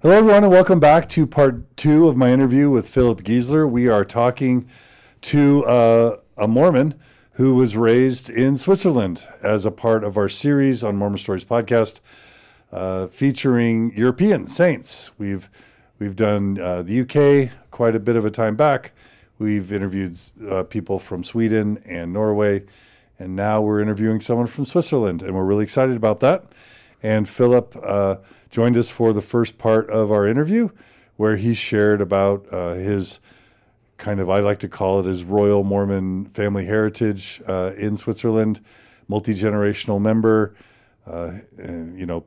Hello, everyone, and welcome back to part 2 of my interview with Philipp Gysler. We are talking to a Mormon who was raised in Switzerland as a part of our series on Mormon Stories podcast, featuring European saints. We've done the UK quite a bit of a time back. We've interviewed people from Sweden and Norway, and now we're interviewing someone from Switzerland, and we're really excited about that. And Philipp joined us for the first part of our interview, where he shared about his kind of, I like to call it, his Royal Mormon family heritage in Switzerland, multi-generational member,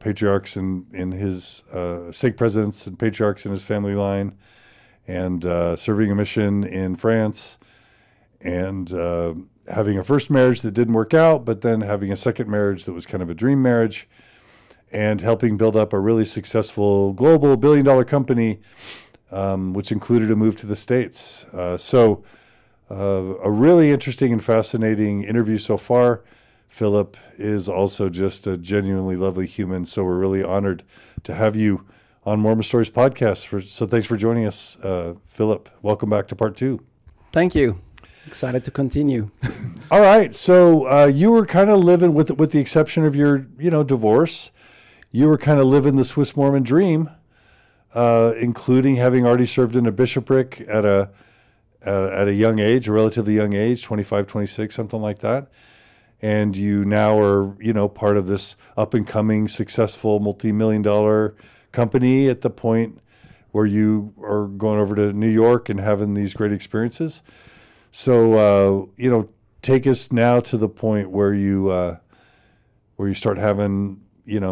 patriarchs in his stake presidents and patriarchs in his family line, and serving a mission in France, and having a first marriage that didn't work out, but then having a second marriage that was kind of a dream marriage, and helping build up a really successful global billion-dollar company, which included a move to the States. So a really interesting and fascinating interview so far. Philipp is also just a genuinely lovely human, so we're really honored to have you on Mormon Stories podcast. So thanks for joining us, Philipp. Welcome back to part 2. Thank you. Excited to continue. All right. So you were kind of living, with the exception of your divorce, you were kind of living the Swiss Mormon dream, including having already served in a bishopric at a young age, a relatively young age, 25, 26, something like that. And you now are, part of this up-and-coming, successful, multi-million-dollar company at the point where you are going over to New York and having these great experiences. So, take us now to the point where you start having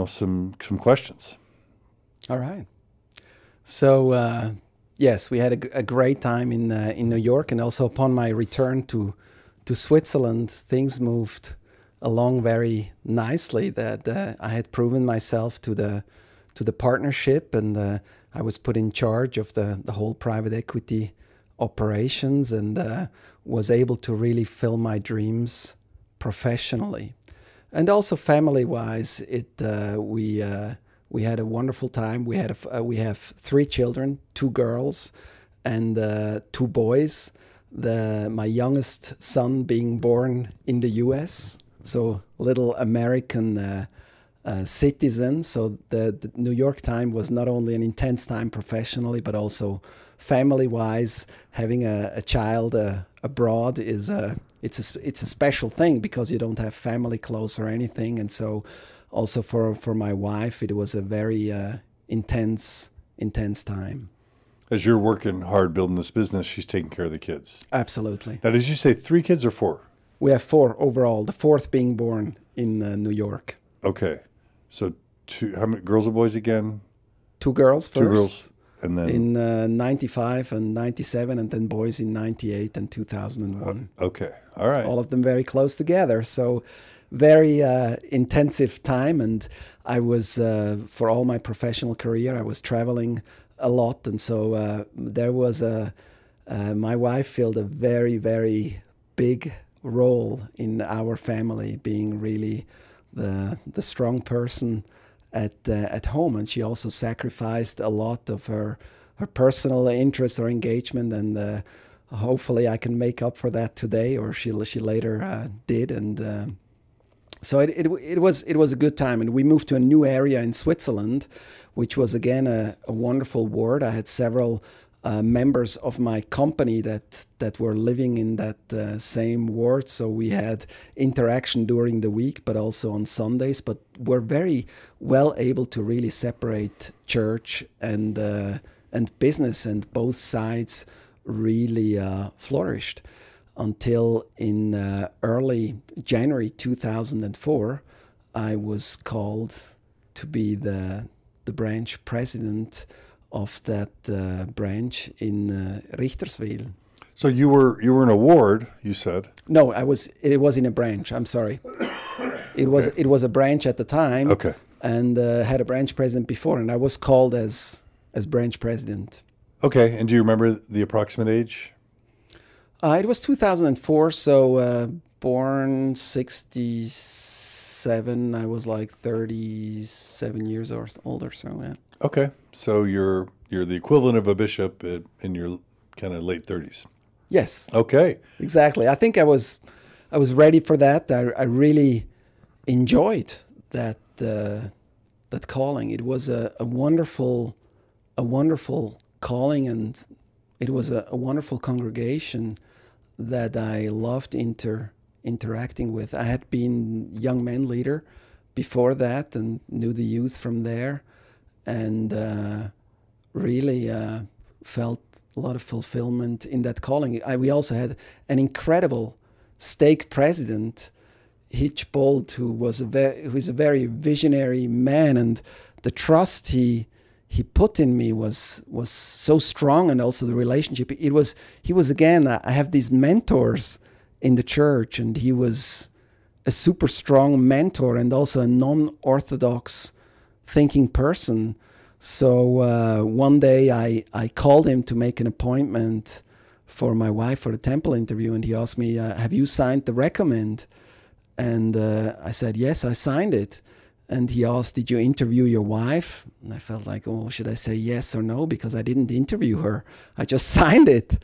some questions. All right. So, yes, we had a great time in New York, and also upon my return to Switzerland, things moved along very nicely. That I had proven myself to the partnership, and I was put in charge of the whole private equity operations, and was able to really fill my dreams professionally. And also family-wise, we had a wonderful time. We have 3 children, 2 girls and 2 boys. My youngest son being born in the U.S., so little American citizen. So the New York time was not only an intense time professionally, but also family-wise. Having a child abroad is it's a special thing, because you don't have family close or anything. And so also for my wife, it was a very intense time. As you're working hard building this business, she's taking care of the kids. Absolutely. Now, did you say 3 kids or 4? We have 4 overall, the 4th being born in New York. Okay. So how many girls or boys again? 2 girls first. 2 girls. And then in 95 and 97, and then boys in 98 and 2001. Okay. All right. All of them very close together. So very intensive time. And I was, for all my professional career, I was traveling a lot. And so there was my wife filled a very, very big role in our family, being really the strong person at home. And she also sacrificed a lot of her personal interest or engagement, and hopefully I can make up for that today, or she later did. And so it was a good time. And we moved to a new area in Switzerland, which was again a wonderful ward. I had several members of my company that were living in that same ward, so we had interaction during the week, but also on Sundays. But we're very well able to really separate church and business, and both sides really flourished until in early January 2004, I was called to be the branch president of that branch in Richterswil. So you were in a ward, you said? No, it was in a branch. I'm sorry. It was a branch at the time. Okay. And had a branch president before, and I was called as branch president. Okay. And do you remember the approximate age? It was 2004, so born 67. 67. I was like 37 years older. So yeah. Okay, so you're the equivalent of a bishop in your kind of late 30s. Yes. Okay. Exactly. I think I was ready for that. I really enjoyed that calling. It was a wonderful calling, and it was a wonderful congregation that I loved interacting with. I had been young men leader before that and knew the youth from there, and really felt a lot of fulfillment in that calling. We also had an incredible stake president, Hitch Bolt, who was a very visionary man, and the trust he put in me was so strong, and also the relationship. He was again, I have these mentors in the church, and he was a super strong mentor and also a non-orthodox thinking person. So one day I called him to make an appointment for my wife for a temple interview, and he asked me, have you signed the recommend? And I said, yes, I signed it. And he asked, did you interview your wife? And I felt like, oh, should I say yes or no? Because I didn't interview her. I just signed it.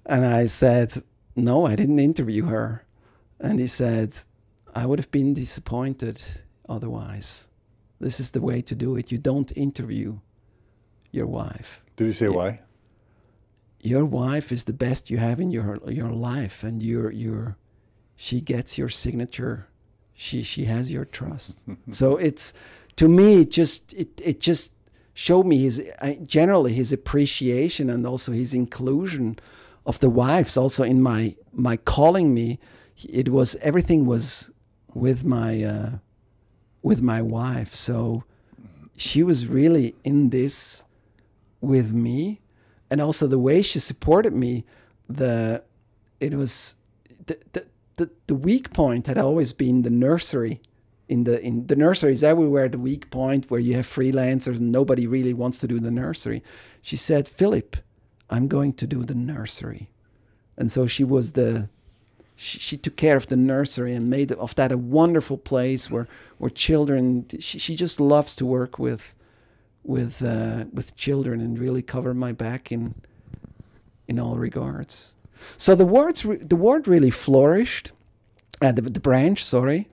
And I said, no, I didn't interview her. And he said, I would have been disappointed otherwise. This is the way to do it. You don't interview your wife. Did he say why? Your wife is the best you have in your life, and she gets your signature. She has your trust. So it's, to me, it just showed me generally his appreciation and also his inclusion of the wives. Also in my calling me, everything was with my wife. So she was really in this with me, and also the way she supported me. The weak point had always been the nursery. In the nursery is everywhere the weak point, where you have freelancers and nobody really wants to do the nursery. She said, Philip, I'm going to do the nursery. And so she was she took care of the nursery and made of that a wonderful place where children, she just loves to work with children and really cover my back in all regards. So the word really flourished, the branch, sorry,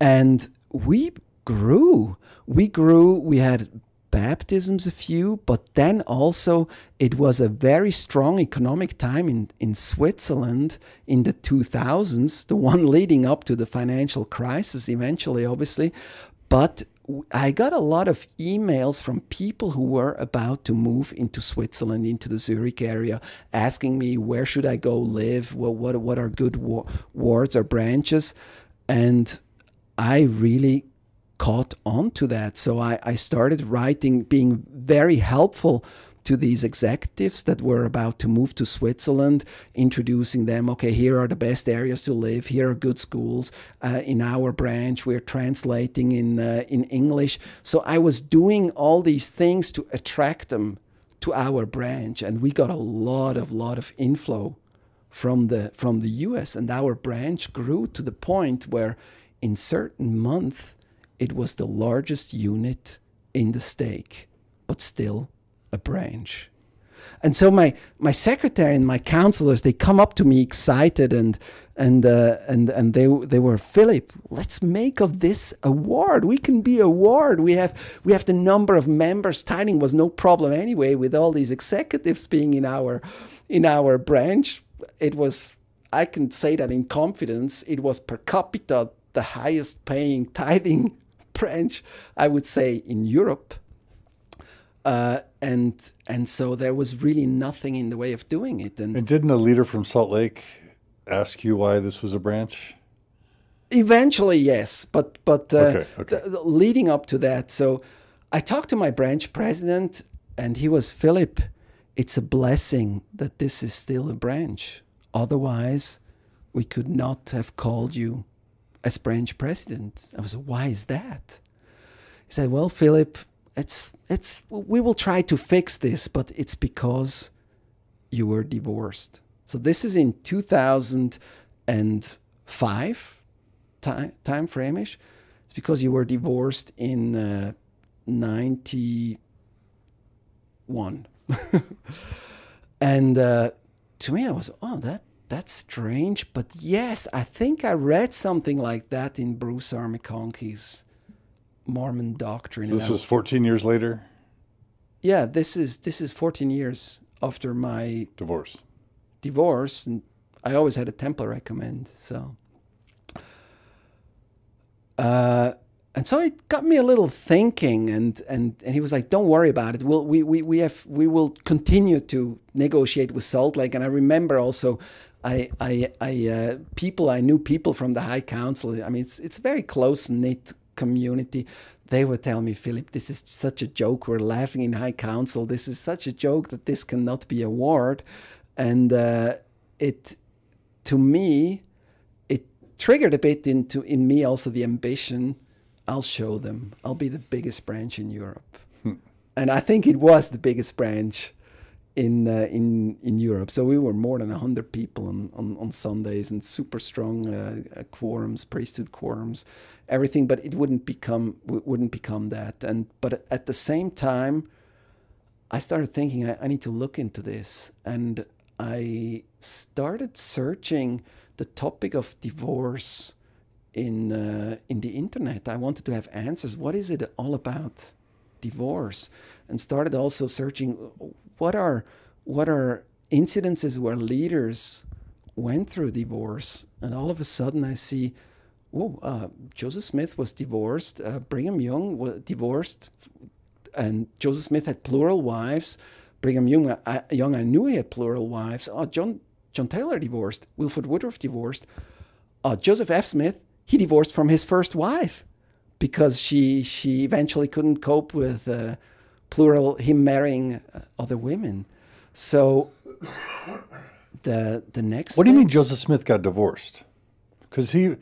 and we grew. We had baptisms, a few, but then also it was a very strong economic time in Switzerland in the 2000s, the one leading up to the financial crisis eventually, obviously. But I got a lot of emails from people who were about to move into Switzerland, into the Zurich area, asking me, where should I go live? What are good wards or branches? And I really caught on to that. So I started writing, being very helpful to these executives that were about to move to Switzerland, introducing them, okay, here are the best areas to live, here are good schools. In our branch, we're translating in English. So I was doing all these things to attract them to our branch, and we got a lot of inflow from the US, and our branch grew to the point where in certain months it was the largest unit in the stake, but still a branch. And so my secretary and my counselors, they come up to me excited and they were, Philip, let's make of this a ward. We can be a ward. We have the number of members. Tithing was no problem anyway, with all these executives being in our branch. It was, I can say that in confidence, it was per capita the highest paying tithing branch, I would say, in Europe. And so there was really nothing in the way of doing it. And didn't a leader from Salt Lake ask you why this was a branch? Eventually, yes, but Okay. Leading up to that, so I talked to my branch president, and he was, Philip, it's a blessing that this is still a branch. Otherwise, we could not have called you as branch president. I was, why is that? He said, well, Philip, we will try to fix this, but it's because you were divorced. So this is in 2005 time frame-ish. It's it's because you were divorced in 91. And to me, I was, that's strange. But yes, I think I read something like that in Bruce R. McConkie's Mormon Doctrine. So this is 14 years later? Yeah, this is 14 years after my divorce, and I always had a temple recommend. So, and so it got me a little thinking, and he was like, "Don't worry about it. We will continue to negotiate with Salt Lake." And I remember also, I knew people from the High Council. I mean, it's a very close knit community. They were telling me, Philip, this is such a joke. We're laughing in High Council. This is such a joke that this cannot be a ward. And to me, it triggered a bit in me also the ambition. I'll show them. I'll be the biggest branch in Europe. And I think it was the biggest branch in Europe. So we were more than 100 people on Sundays, and super strong quorums, priesthood quorums, everything. But it wouldn't become that. But at the same time, I started thinking I need to look into this, and I started searching the topic of divorce in the internet. I wanted to have answers. What is it all about, divorce? And started also searching what are incidences where leaders went through divorce. And all of a sudden I see, Joseph Smith was divorced, Brigham Young was divorced, and Joseph Smith had plural wives. Brigham Young, I knew he had plural wives. John Taylor divorced. Wilford Woodruff divorced. Joseph F. Smith, he divorced from his first wife because she eventually couldn't cope with him marrying other women. So the next. What do you mean Joseph Smith got divorced? Because in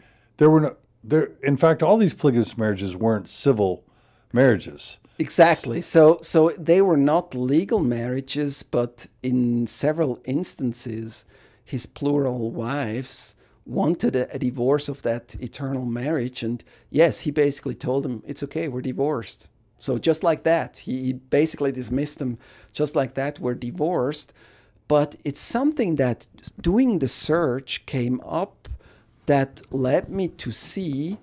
fact, all these polygamous marriages weren't civil marriages. Exactly. So they were not legal marriages, but in several instances, his plural wives wanted a divorce of that eternal marriage. And yes, he basically told them, it's okay, we're divorced. So just like that, he basically dismissed them just like that, we're divorced. But it's something that doing the search came up that led me to see,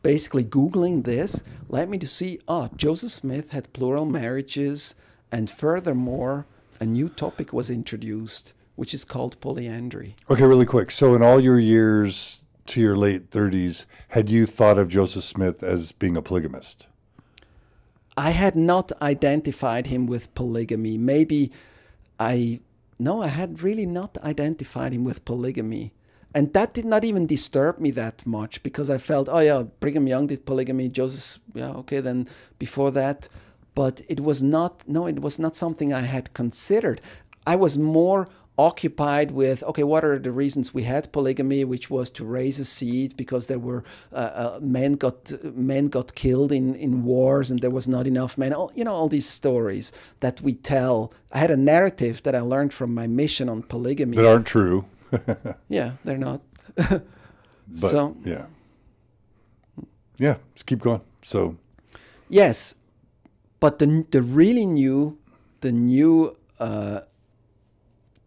basically Googling this, led me to see, Joseph Smith had plural marriages, and furthermore, a new topic was introduced, which is called polyandry. Okay, really quick. So in all your years to your late 30s, had you thought of Joseph Smith as being a polygamist? I had not identified him with polygamy. I had really not identified him with polygamy. And that did not even disturb me that much, because I felt, Brigham Young did polygamy, Joseph, okay, then before that. But it was not something I had considered. I was more occupied with, okay, what are the reasons we had polygamy, which was to raise a seed because there were men got killed in wars and there was not enough men. All these stories that we tell. I had a narrative that I learned from my mission on polygamy. That aren't true. Yeah, they're not. But, so yeah, just keep going. So yes, but the really new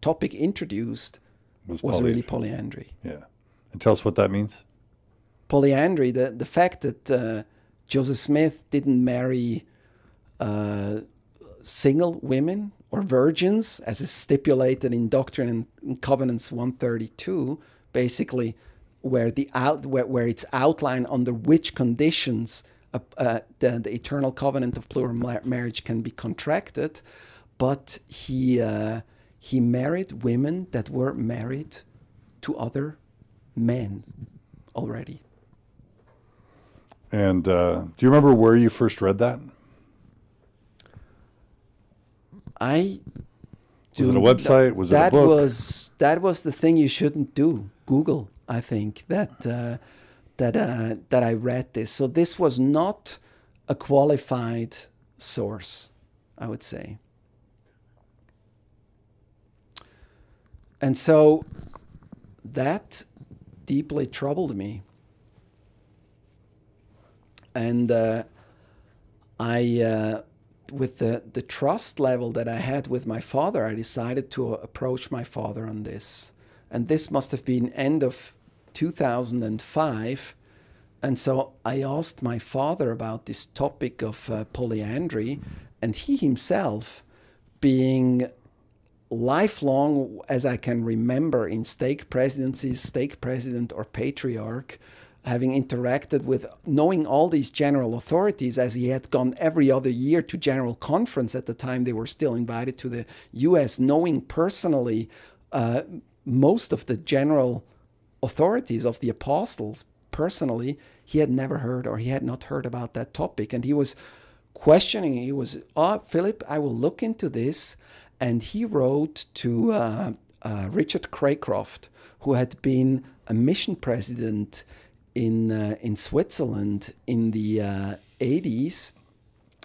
topic introduced was really polyandry. Yeah. And tell us what that means. Polyandry, the fact that Joseph Smith didn't marry single women or virgins, as is stipulated in Doctrine and Covenants 132, basically where it's outlined under which conditions the eternal covenant of plural marriage can be contracted. But he married women that were married to other men already. And do you remember where you first read that? Was it a website? Was it a book? That was the thing you shouldn't do. Google, I think, that I read this. So this was not a qualified source, I would say. And so that deeply troubled me. And with the trust level that I had with my father, I decided to approach my father on this. And this must have been end of 2005. And so I asked my father about this topic of polyandry, and he himself, being lifelong, as I can remember, in stake presidencies, stake president or patriarch, having interacted with, knowing all these general authorities, as he had gone every other year to general conference at the time they were still invited to the US, knowing personally most of the general authorities of the apostles personally, he had never heard, or he had not heard about that topic. And he was questioning, he was, Philip, I will look into this. And he wrote to Richard Craycroft, who had been a mission president in Switzerland in the 80s,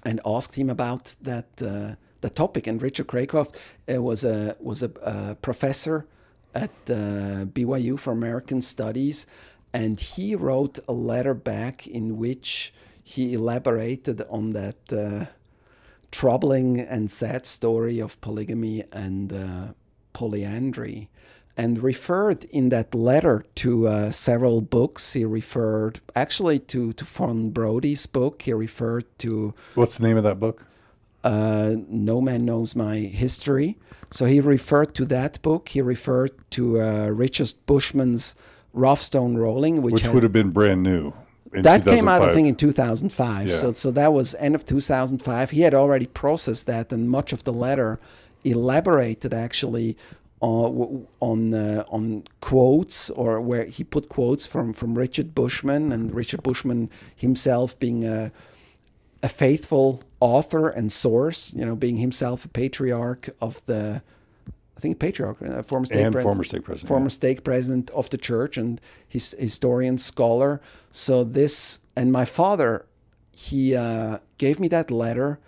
and asked him about that the topic. And Richard Craycroft was a professor at BYU for American Studies, and he wrote a letter back in which he elaborated on that troubling and sad story of polygamy and polyandry, and referred in that letter to several books. He referred actually to Von Brody's book. He referred to... What's the name of that book? No Man Knows My History. So he referred to that book. He referred to Richard Bushman's Rough Stone Rolling, which would have been brand new. That came out, I think, in 2005. Yeah. So that was end of 2005. He had already processed that, and much of the letter elaborated actually on quotes, or where he put quotes from Richard Bushman, and Richard Bushman himself being a faithful author and source, being himself a patriarch of the, I think patriarch, former stake president of the church, and historian, scholar. So this, and my father, he gave me that letter,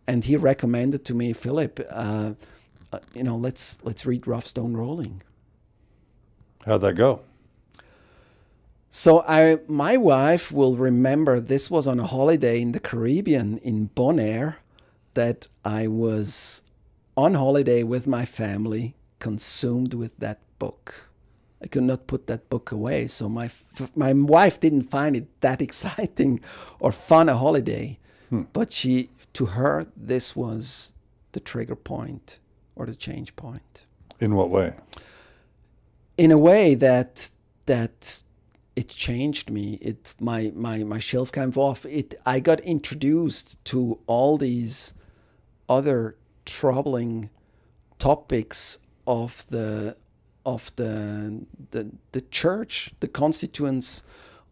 and he recommended to me, Philip, let's read Rough Stone Rolling. How'd that go? So my wife will remember this was on a holiday in the Caribbean in Bonaire, that I was on holiday with my family, consumed with that book. I could not put that book away. So my wife didn't find it that exciting or fun a holiday, but to her, this was the trigger point or the change point. In what way? In a way that it changed me. My shelf came off. I got introduced to all these other troubling topics of the church, the constituents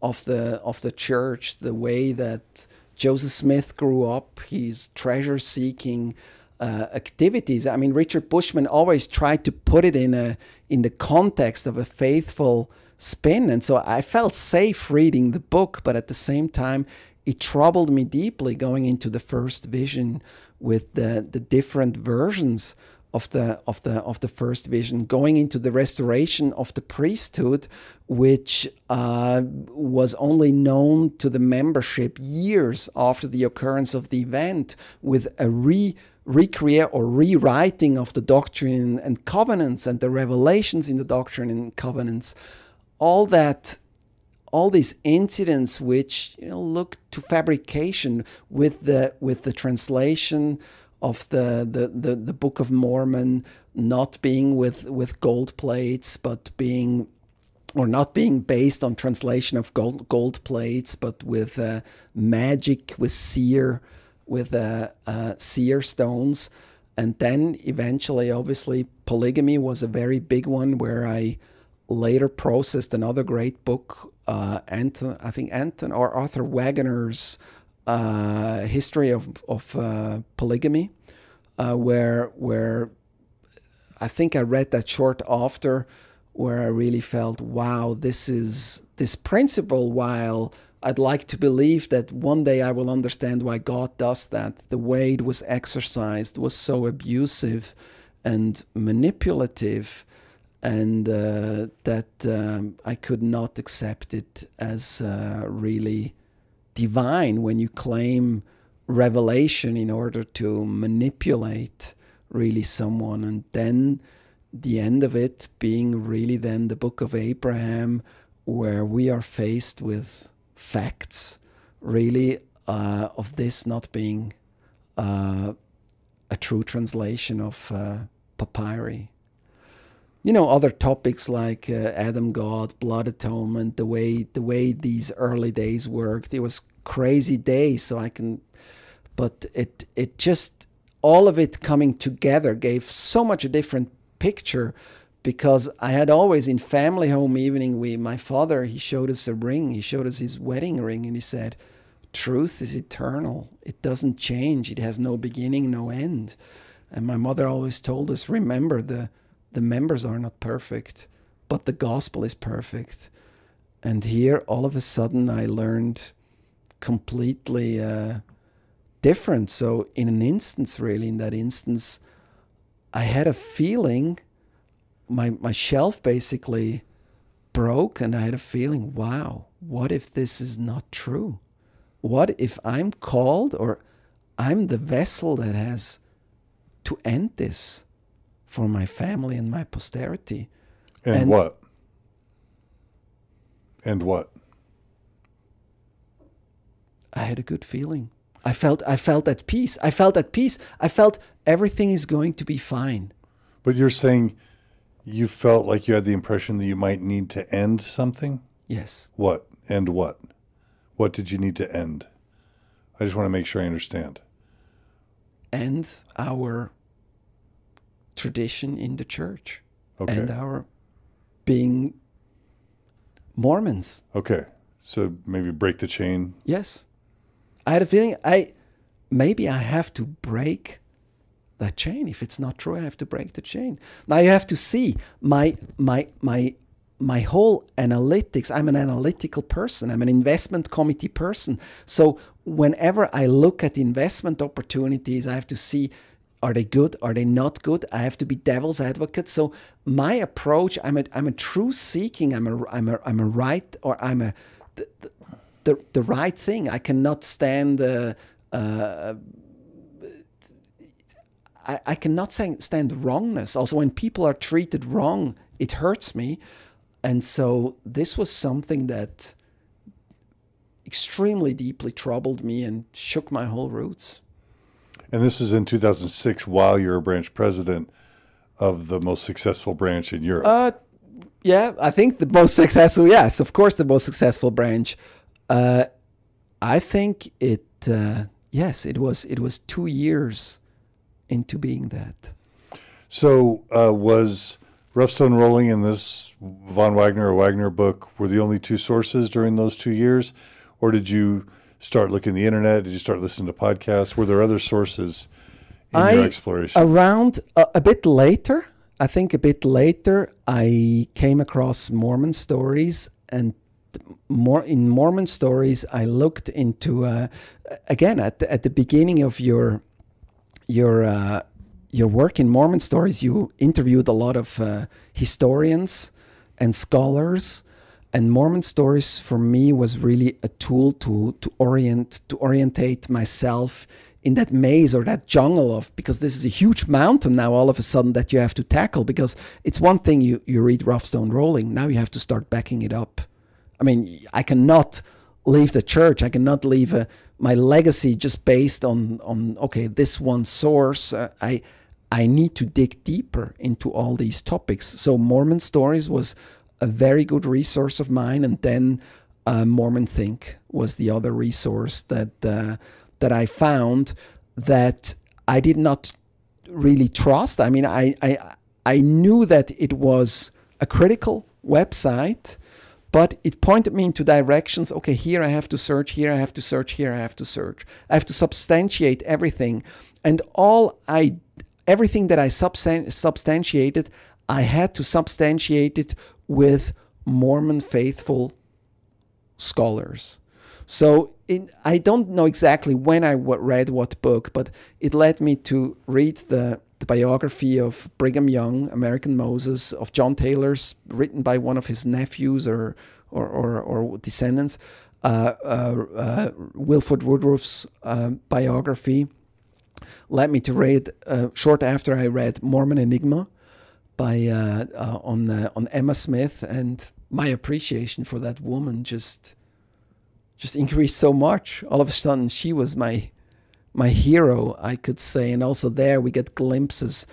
of the church, the way that Joseph Smith grew up, his treasure-seeking activities. I mean, Richard Bushman always tried to put it in the context of a faithful spin, and so I felt safe reading the book, but at the same time, it troubled me deeply going into the first vision with the different versions of the first vision, going into the restoration of the priesthood, which was only known to the membership years after the occurrence of the event, with a recreate or rewriting of the Doctrine and Covenants and the revelations in the Doctrine and Covenants. All these incidents which look to fabrication with the translation of the Book of Mormon not being with gold plates, but not being based on translation of gold plates, but with magic, with seer stones. And then eventually, obviously, polygamy was a very big one, where I later processed another great book, Arthur Waggoner's History of Polygamy, where I think I read that short after, where I really felt, wow, this principle, while I'd like to believe that one day I will understand why God does that, the way it was exercised was so abusive and manipulative, and that I could not accept it as really divine when you claim revelation in order to manipulate really someone, and then the end of it being really then the book of Abraham, where we are faced with facts really of this not being a true translation of papyri. You know, other topics like Adam God, blood atonement, the way these early days worked. It was crazy days, but it just, all of it coming together gave so much a different picture, because I had always in family home evening, my father, he showed us a ring, he showed us his wedding ring, and he said, truth is eternal. It doesn't change. It has no beginning, no end. And my mother always told us, remember, the members are not perfect, but the gospel is perfect. And here, all of a sudden, I learned completely different. So in an instance, really, in that instance, I had a feeling, my shelf basically broke, and I had a feeling, wow, what if this is not true? What if I'm called, or I'm the vessel that has to end this for my family and my posterity? And what? And what? I had a good feeling. I felt at peace. I felt everything is going to be fine. But you're saying you felt like you had the impression that you might need to end something? Yes. What? End what? What did you need to end? I just want to make sure I understand. End our tradition in the church. Okay. And our being Mormons. Okay. So maybe break the chain. Yes. I had a feeling maybe I have to break that chain. If it's not true, I have to break the chain. Now you have to see my whole analytics. I'm an analytical person. I'm an investment committee person. So whenever I look at investment opportunities, I have to see, are they good? Are they not good? I have to be devil's advocate. So my approach, I'm a truth seeking. I'm a right, or I'm a the right thing. I cannot stand. I cannot stand wrongness. Also, when people are treated wrong, it hurts me. And so this was something that extremely deeply troubled me and shook my whole roots. And this is in 2006, while you're a branch president of the most successful branch in Europe. Yeah, I think the most successful. Yes, of course, the most successful branch. I think it. Yes, it was 2 years into being that. So was Rough Stone Rolling and this von Wagner or Wagner book were the only two sources during those 2 years? Or did you start looking at the internet? Did you start listening to podcasts? Were there other sources in your exploration? Around a bit later, I think a bit later, I came across Mormon Stories, and in Mormon Stories, I looked into again at the beginning of your work in Mormon Stories. You interviewed a lot of historians and scholars, and Mormon Stories for me was really a tool to orientate myself in that maze or that jungle of, because this is a huge mountain now all of a sudden that you have to tackle, because it's one thing you read Rough Stone Rolling, now you have to start backing it up. I mean, I cannot leave the church. I cannot leave my legacy just based on okay, this one source. I need to dig deeper into all these topics. So Mormon Stories was a very good resource of mine, and then Mormon Think was the other resource that I found that I did not really trust. I mean, I knew that it was a critical website, but it pointed me into directions. Okay, here I have to search, here I have to search, here I have to search. I have to substantiate everything. And everything that I substantiated, I had to substantiate it with Mormon faithful scholars. So I don't know exactly when I read what book, but it led me to read the biography of Brigham Young, American Moses, of John Taylor's, written by one of his nephews or descendants. Wilford Woodruff's biography led me to read, short after I read Mormon Enigma by on Emma Smith, and my appreciation for that woman just increased so much. All of a sudden, she was my hero, I could say. And also there we get glimpses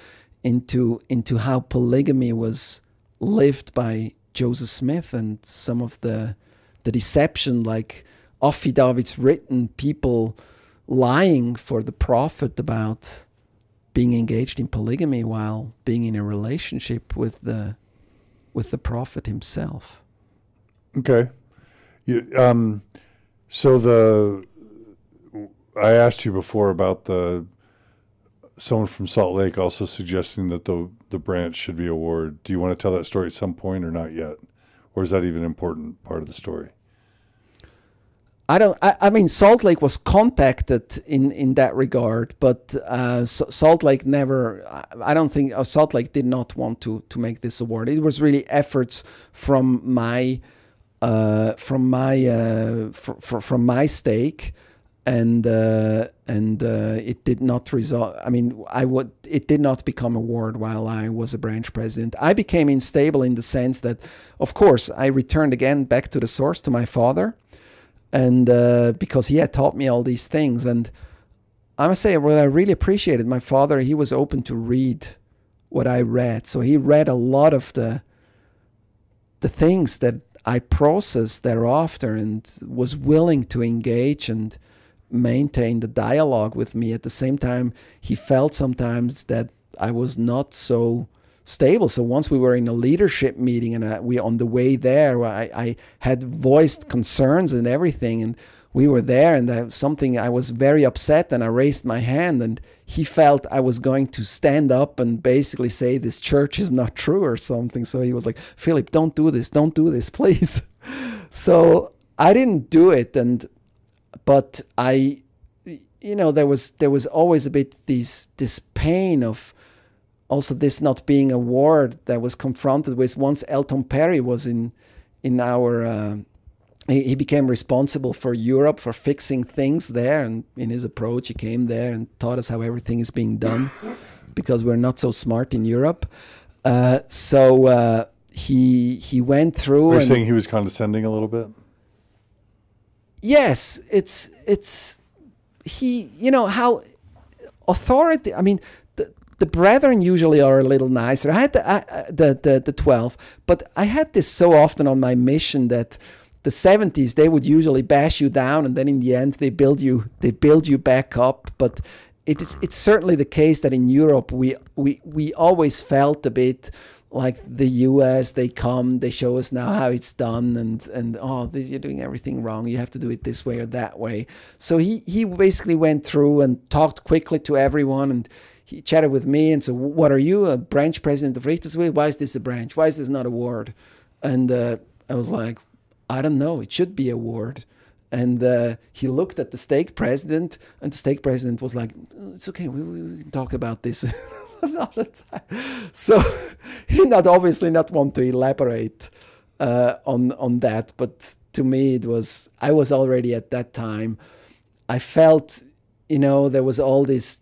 into how polygamy was lived by Joseph Smith, and some of the deception, like affidavits written, people lying for the prophet about being engaged in polygamy while being in a relationship with the prophet himself. Okay. So I asked you before about someone from Salt Lake also suggesting that the branch should be a ward. Do you want to tell that story at some point or not yet? Or is that even an important part of the story? I mean, Salt Lake was contacted in that regard, but Salt Lake never. I don't think Salt Lake did not want to make this award. It was really efforts from my stake, and it did not result. I mean, it did not become a ward while I was a branch president. I became unstable in the sense that, of course, I returned again back to the source, to my father. And because he had taught me all these things. And I must say, what I really appreciated, my father, he was open to read what I read. So he read a lot of the things that I processed thereafter, and was willing to engage and maintain the dialogue with me. At the same time, he felt sometimes that I was not so stable. So once we were in a leadership meeting, and we on the way there, I had voiced concerns and everything, and we were there, and I was very upset, and I raised my hand, and he felt I was going to stand up and basically say this church is not true or something. So he was like, "Philip, don't do this, please." So I didn't do it, but there was always a bit this pain of also this not being a ward that was confronted with. Once Elton Perry was in our, he became responsible for Europe, for fixing things there, and in his approach he came there and taught us how everything is being done, because we're not so smart in Europe. So he went through. Are you saying he was condescending a little bit? Yes, it's he. How authority. I mean, the brethren usually are a little nicer. I had the 12, but I had this so often on my mission that the 70s, they would usually bash you down, and then in the end they build you back up. But it's certainly the case that in Europe we always felt a bit like the US. They come, they show us now how it's done, and you're doing everything wrong. You have to do it this way or that way. So he basically went through and talked quickly to everyone, and he chatted with me and said, "What are you, a branch president of Richtersville? Why is this a branch? Why is this not a ward?" And I was like, "I don't know. It should be a ward." And he looked at the stake president, and the stake president was like, "It's okay. We can talk about this another time." So he did not obviously not want to elaborate on that. But to me, I was already at that time. I felt, there was all this.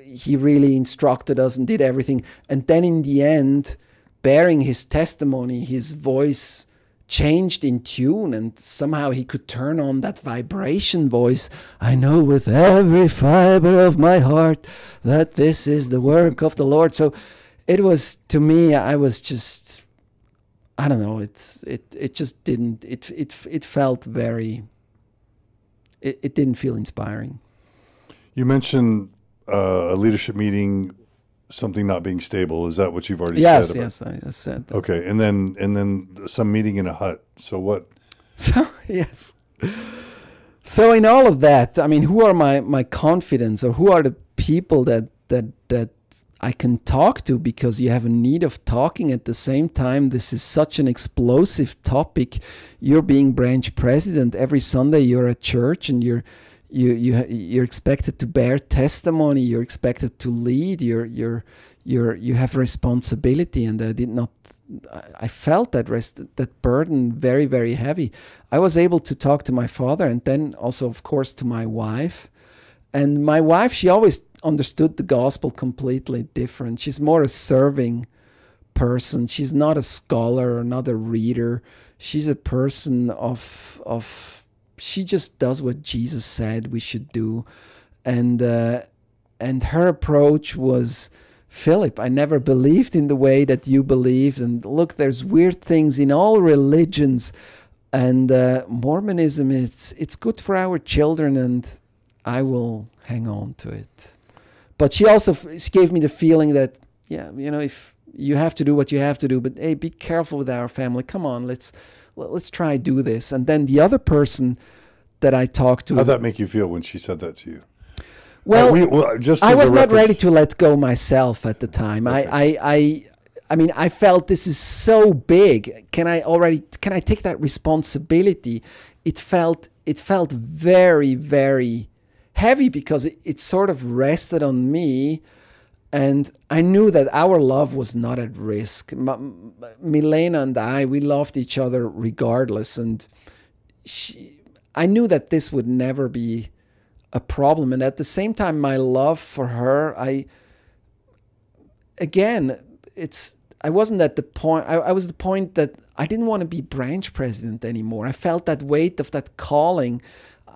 He really instructed us and did everything. And then in the end, bearing his testimony, his voice changed in tune, and somehow he could turn on that vibration voice. "I know with every fiber of my heart that this is the work of the Lord." So it was, to me, I was just, I don't know, it just didn't, it felt very, it didn't feel inspiring. You mentioned a leadership meeting, something not being stable. Is that what you've already said? Yes, I said that. Okay, and then some meeting in a hut. So what? So yes. So in all of that, I mean, who are my confidants, or who are the people that I can talk to, because you have a need of talking at the same time. This is such an explosive topic. You're being branch president. Every Sunday you're at church, and you're expected to bear testimony. You're expected to lead. You have responsibility, and I did not. I felt that burden very, very heavy. I was able to talk to my father, and then also, of course, to my wife. And my wife, she always understood the gospel completely different. She's more a serving person. She's not a scholar or not a reader. She's a person of she just does what Jesus said we should do. And her approach was, Philip, I never believed in the way that you believed. And look, there's weird things in all religions. And Mormonism, it's good for our children, and I will hang on to it. But she gave me the feeling that, yeah, if you have to do what you have to do, but hey, be careful with our family. Come on, let's try do this. And then the other person that I talked to. How'd that make you feel when she said that to you? Well, I was not ready to let go myself at the time. Okay. I mean, I felt this is so big. Can I take that responsibility? It felt very, very heavy because it sort of rested on me, and I knew that our love was not at risk. Milena and I, we loved each other regardless, and I knew that this would never be a problem. And at the same time, my love for her, I wasn't at the point, I was at the point that I didn't want to be branch president anymore. I felt that weight of that calling.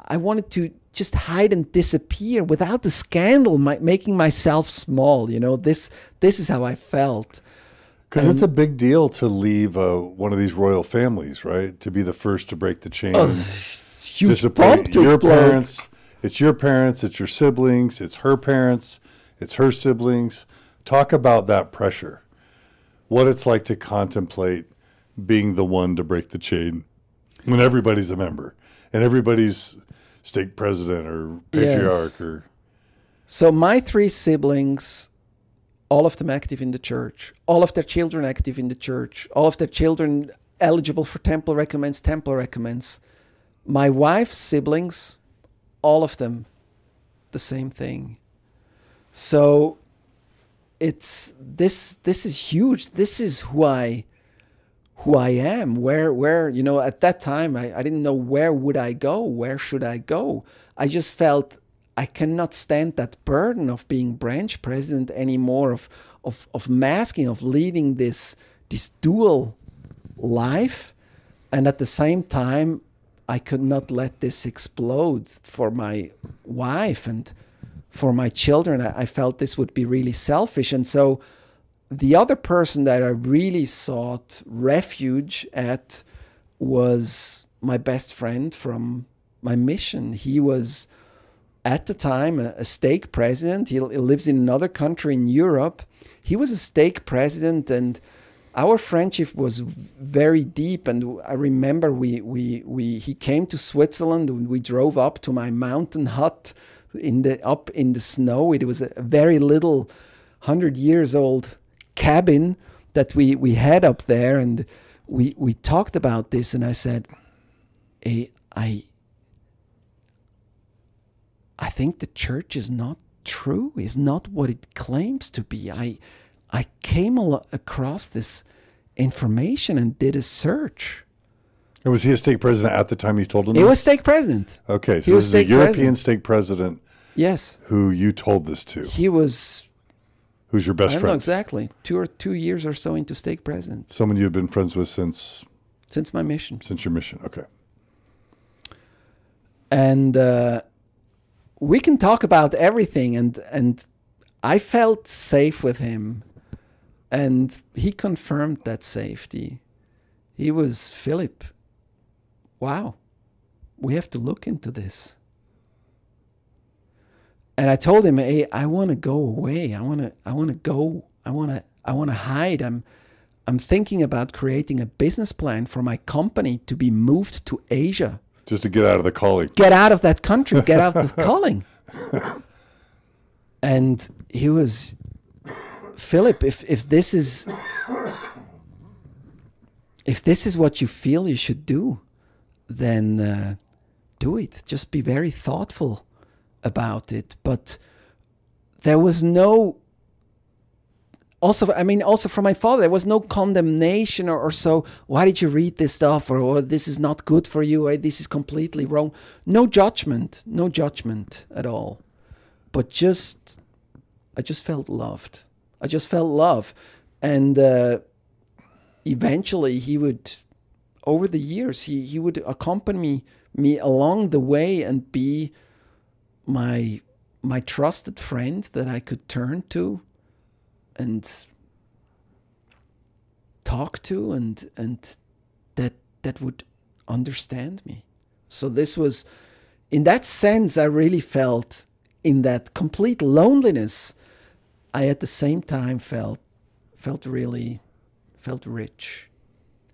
I wanted to just hide and disappear without the scandal, making myself small. This is how I felt. Because it's a big deal to leave one of these royal families, right? To be the first to break the chain. Huge bump to your explode. Parents. It's your parents, it's your siblings, it's her parents, it's her siblings. Talk about that pressure. What it's like to contemplate being the one to break the chain when everybody's a member and everybody's stake president or patriarch. Yes. So my 3 siblings, all of them active in the church, all of their children active in the church, all of their children eligible for temple recommends. My wife's siblings, all of them, the same thing. So this is huge. This is who I am. Where at that time I didn't know where would I go, where should I go. I just felt I cannot stand that burden of being branch president anymore, of masking, of leading this dual life, and at the same time I could not let this explode for my wife and for my children. I felt this would be really selfish. And so the other person that I really sought refuge at was my best friend from my mission. He was, at the time, a stake president. He lives in another country in Europe. He was a stake president, and our friendship was very deep. And I remember he came to Switzerland, and we drove up to my mountain hut up in the snow. It was a very little 100 years old cabin that we had up there, and we talked about this, and I said, hey, I think the church is not true, is not what it claims to be. I came across this information and did a search. And was he a stake president at the time you told him this? He was stake president. Okay, so this is a European stake president. Yes. Who you told this to. He was... Who's your best friend? I don't know exactly. 2 years or so into stake president. Someone you've been friends with since? Since my mission. Since your mission, okay. And we can talk about everything, and I felt safe with him, and he confirmed that safety. He was, Philip, wow, we have to look into this. And I told him, hey, I want to go away. I want to hide. I'm thinking about creating a business plan for my company to be moved to Asia. Just to get out of the calling. Get out of that country. Get out of the calling. And he was, Philip, if this is what you feel you should do, then do it. Just be very thoughtful about it, but there was no. Also from my father, there was no condemnation or so. Why did you read this stuff? Or this is not good for you. Or this is completely wrong. No judgment at all. But I just felt loved. I just felt love. And eventually he would, over the years, he would accompany me along the way and be my trusted friend that I could turn to and talk to, and that would understand me. So this was, in that sense, I really felt, in that complete loneliness, I at the same time felt rich,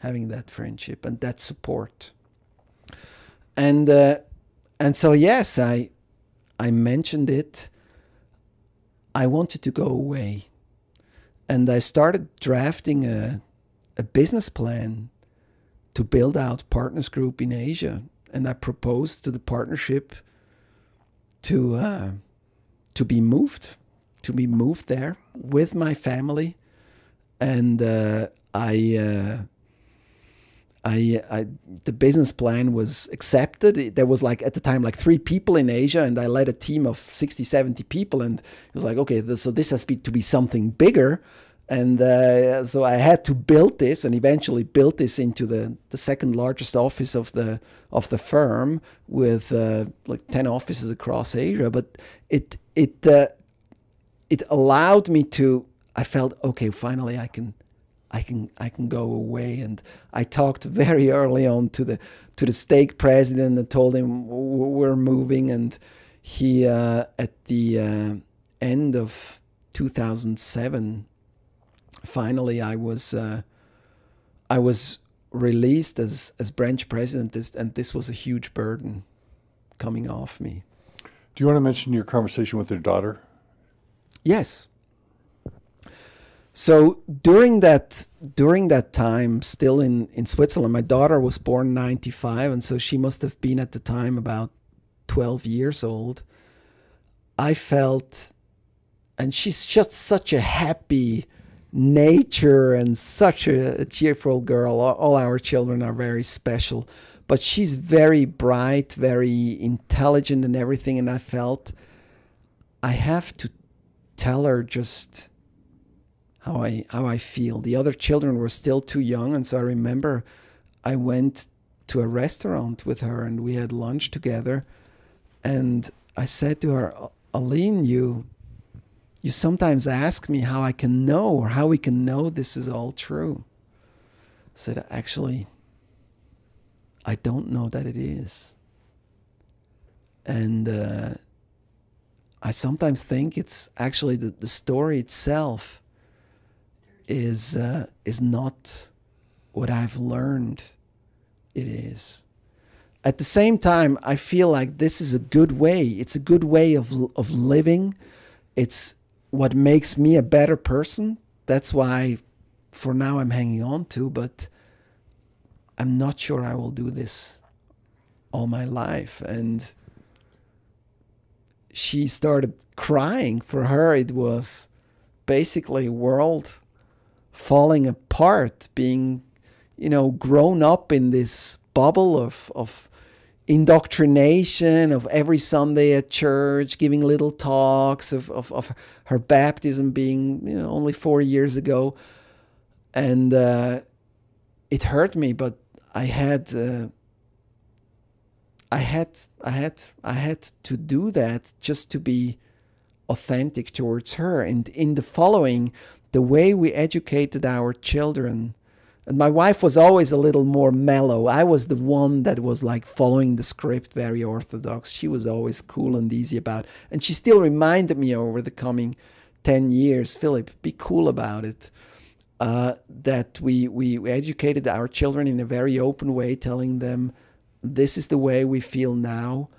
having that friendship and that support. And so yes, I mentioned it. I wanted to go away. And I started drafting a business plan to build out Partners Group in Asia. And I proposed to the partnership to be moved there with my family. And the business plan was accepted. There was at the time 3 people in Asia, and I led a team of 60, 70 people. And it was okay, so this has to be something bigger. And so I had to build this, and eventually built this into the second largest office of the firm, with 10 offices across Asia. But it allowed me to. I felt okay. Finally, I can go away. And I talked very early on to the stake president and told him we're moving. And he at the end of 2007. Finally, I was released as branch president, and this was a huge burden coming off me. Do you want to mention your conversation with your daughter? Yes. So during that time, still in Switzerland, my daughter was born in 1995, and so she must have been at the time about 12 years old. I felt, and she's just such a happy nature and such a cheerful girl. All our children are very special, but she's very bright, very intelligent and everything. And I felt I have to tell her just how I feel. The other children were still too young, and so I remember I went to a restaurant with her and we had lunch together, and I said to her, Aline, you sometimes ask me how I can know, or how we can know this is all true. I said, actually, I don't know that it is. And I sometimes think it's actually the story itself is not what I've learned it is. At the same time, I feel like this is a good way. It's a good way of living. It's what makes me a better person. That's why for now I'm hanging on to, but I'm not sure I will do this all my life. And she started crying. For her, it was basically world falling apart, being, grown up in this bubble of indoctrination, of every Sunday at church, giving little talks of her baptism being only 4 years ago. And it hurt me, but I had to do that just to be authentic towards her. And in the following, the way we educated our children, and my wife was always a little more mellow. I was the one that was following the script, very orthodox. She was always cool and easy about it. And she still reminded me over the coming 10 years, Philip, be cool about it. That we educated our children in a very open way, telling them this is the way we feel now,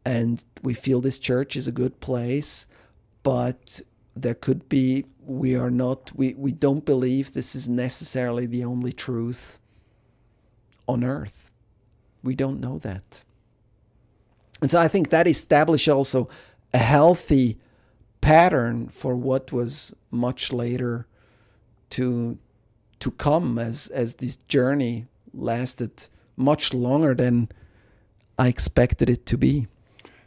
and we feel this church is a good place, but there could be, we don't believe this is necessarily the only truth on earth. We don't know that. And so I think that established also a healthy pattern for what was much later to come, as this journey lasted much longer than I expected it to be.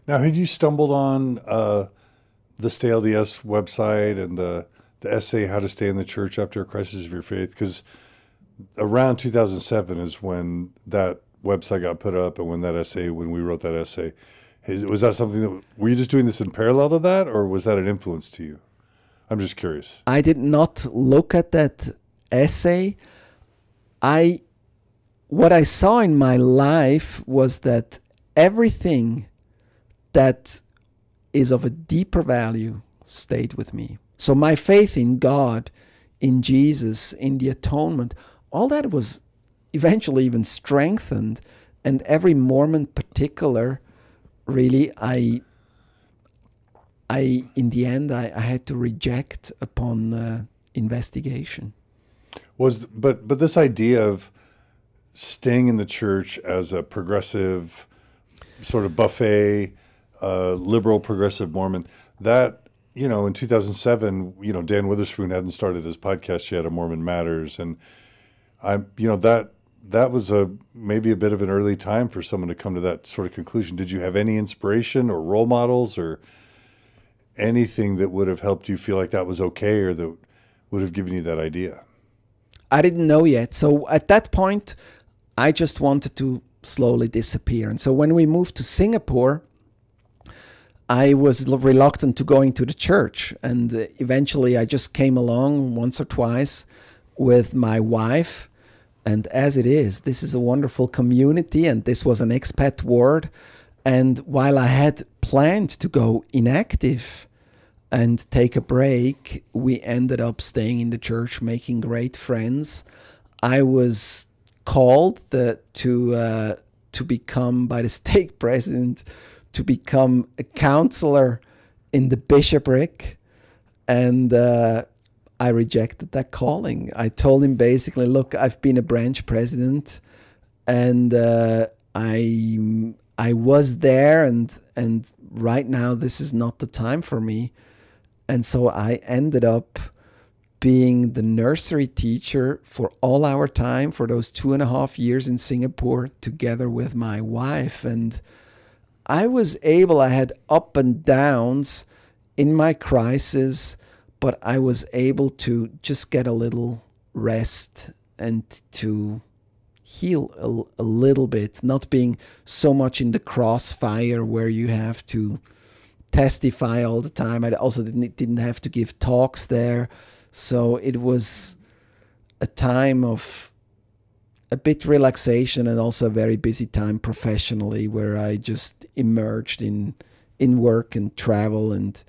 Now, had you stumbled on the Stay LDS website and the essay, How to Stay in the Church After a Crisis of Your Faith? Because around 2007 is when that website got put up, and when we wrote that essay. Was that something that, were you just doing this in parallel to that, or was that an influence to you? I'm just curious. I did not look at that essay. What I saw in my life was that everything that is of a deeper value stayed with me. So my faith in God, in Jesus, in the atonement, all that was eventually even strengthened. And every Mormon particular, really, I in the end, I had to reject upon investigation. But this idea of staying in the church as a progressive, sort of buffet, liberal progressive Mormon, that, in 2007, Dan Witherspoon hadn't started his podcast yet, A Mormon Matters, and that was maybe a bit of an early time for someone to come to that sort of conclusion. Did you have any inspiration or role models or anything that would have helped you feel like that was okay, or that would have given you that idea? I didn't know yet. So at that point, I just wanted to slowly disappear. And so when we moved to Singapore, I was reluctant to going to the church. And eventually I just came along once or twice with my wife. And as it is, this is a wonderful community, and this was an expat ward. And while I had planned to go inactive and take a break, we ended up staying in the church, making great friends. I was called to become, by the stake president, to become a counselor in the bishopric, and I rejected that calling. I told him basically, look, I've been a branch president, and I was there, and right now this is not the time for me. And so I ended up being the nursery teacher for all our time for those 2.5 years in Singapore, together with my wife. And I had up and downs in my crisis, but I was able to just get a little rest and to heal a little bit, not being so much in the crossfire where you have to testify all the time. I also didn't have to give talks there. So it was a time of a bit relaxation, and also a very busy time professionally, where I just immersed in work and travel, and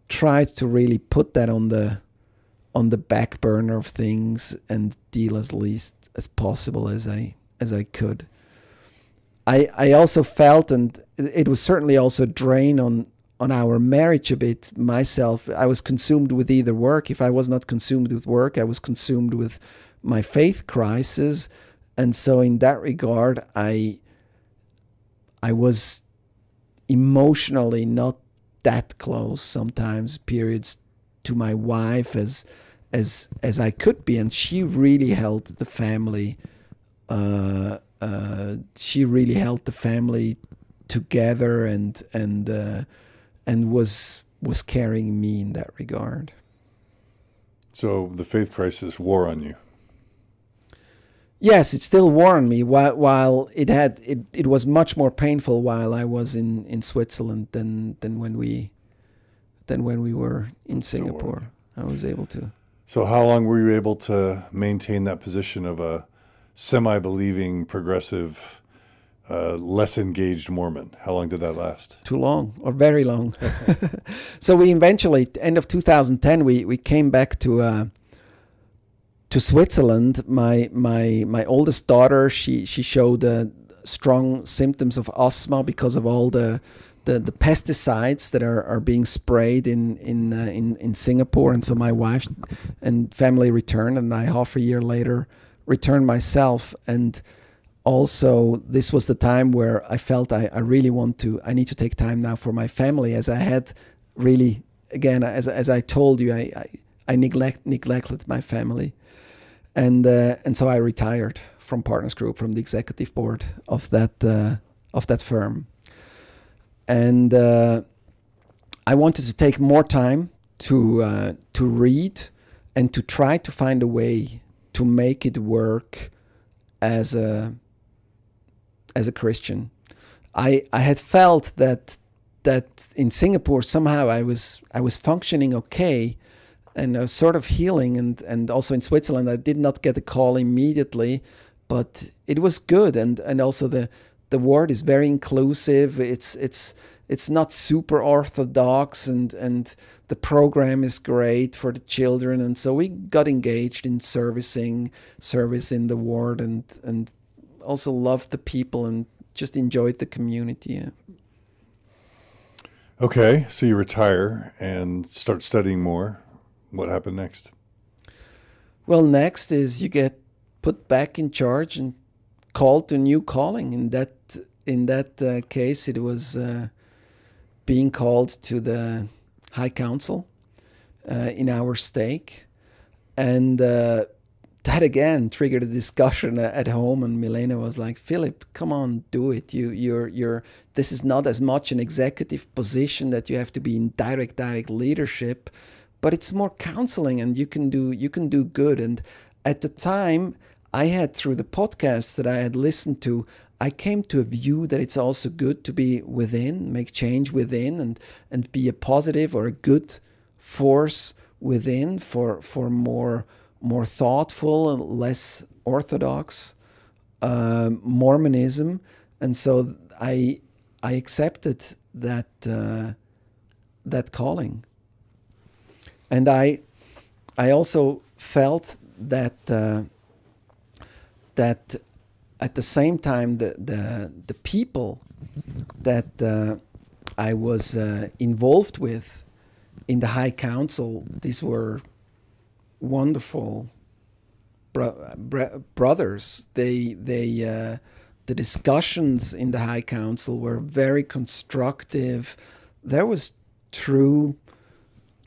tried to really put that on the back burner of things and deal as least as possible as I could. I also felt, and it was certainly also a drain on our marriage a bit, myself. I was consumed with either work. If I was not consumed with work, I was consumed with my faith crisis. And so in that regard, I was emotionally not that close sometimes, periods, to my wife as I could be. And she really held the family. She really held the family together, and was carrying me in that regard. So the faith crisis wore on you. Yes, it still wore on me. While it was much more painful while I was in Switzerland than when we were in Singapore. I was able to. So how long were you able to maintain that position of a semi-believing, progressive, less engaged Mormon? How long did that last? Too long, or very long. So we eventually, end of 2010, we came back to Switzerland. My oldest daughter, she showed strong symptoms of asthma because of all the pesticides that are being sprayed in Singapore. And so my wife and family returned, and I half a year later returned myself. And also, this was the time where I felt I really I need to take time now for my family, as I had really, again, as I told you, I neglected my family. And so I retired from Partners Group, from the executive board of that firm. And I wanted to take more time to read and to try to find a way to make it work as a Christian. I had felt that in Singapore somehow I was functioning okay, and I was sort of healing, and also in Switzerland I did not get a call immediately, but it was good, and also the word is very inclusive. It's not super orthodox, and the program is great for the children, and so we got engaged in service in the ward, and also loved the people and just enjoyed the community. Yeah. Okay, so you retire and start studying more. What happened next? Well, next is you get put back in charge and called to a new calling. In that case, it was being called to the High Council in our stake, and that again triggered a discussion at home. And Milena was like, "Philip, come on, do it. You're. This is not as much an executive position that you have to be in direct leadership, but it's more counseling, and you can do good." And at the time, I had, through the podcasts that I had listened to, I came to a view that it's also good to be within, make change within, and be a positive or a good force within for more thoughtful and less orthodox Mormonism. And so I accepted that calling. And I also felt that at the same time, the people that I was involved with in the High Council, these were wonderful brothers. The discussions in the High Council were very constructive. There was true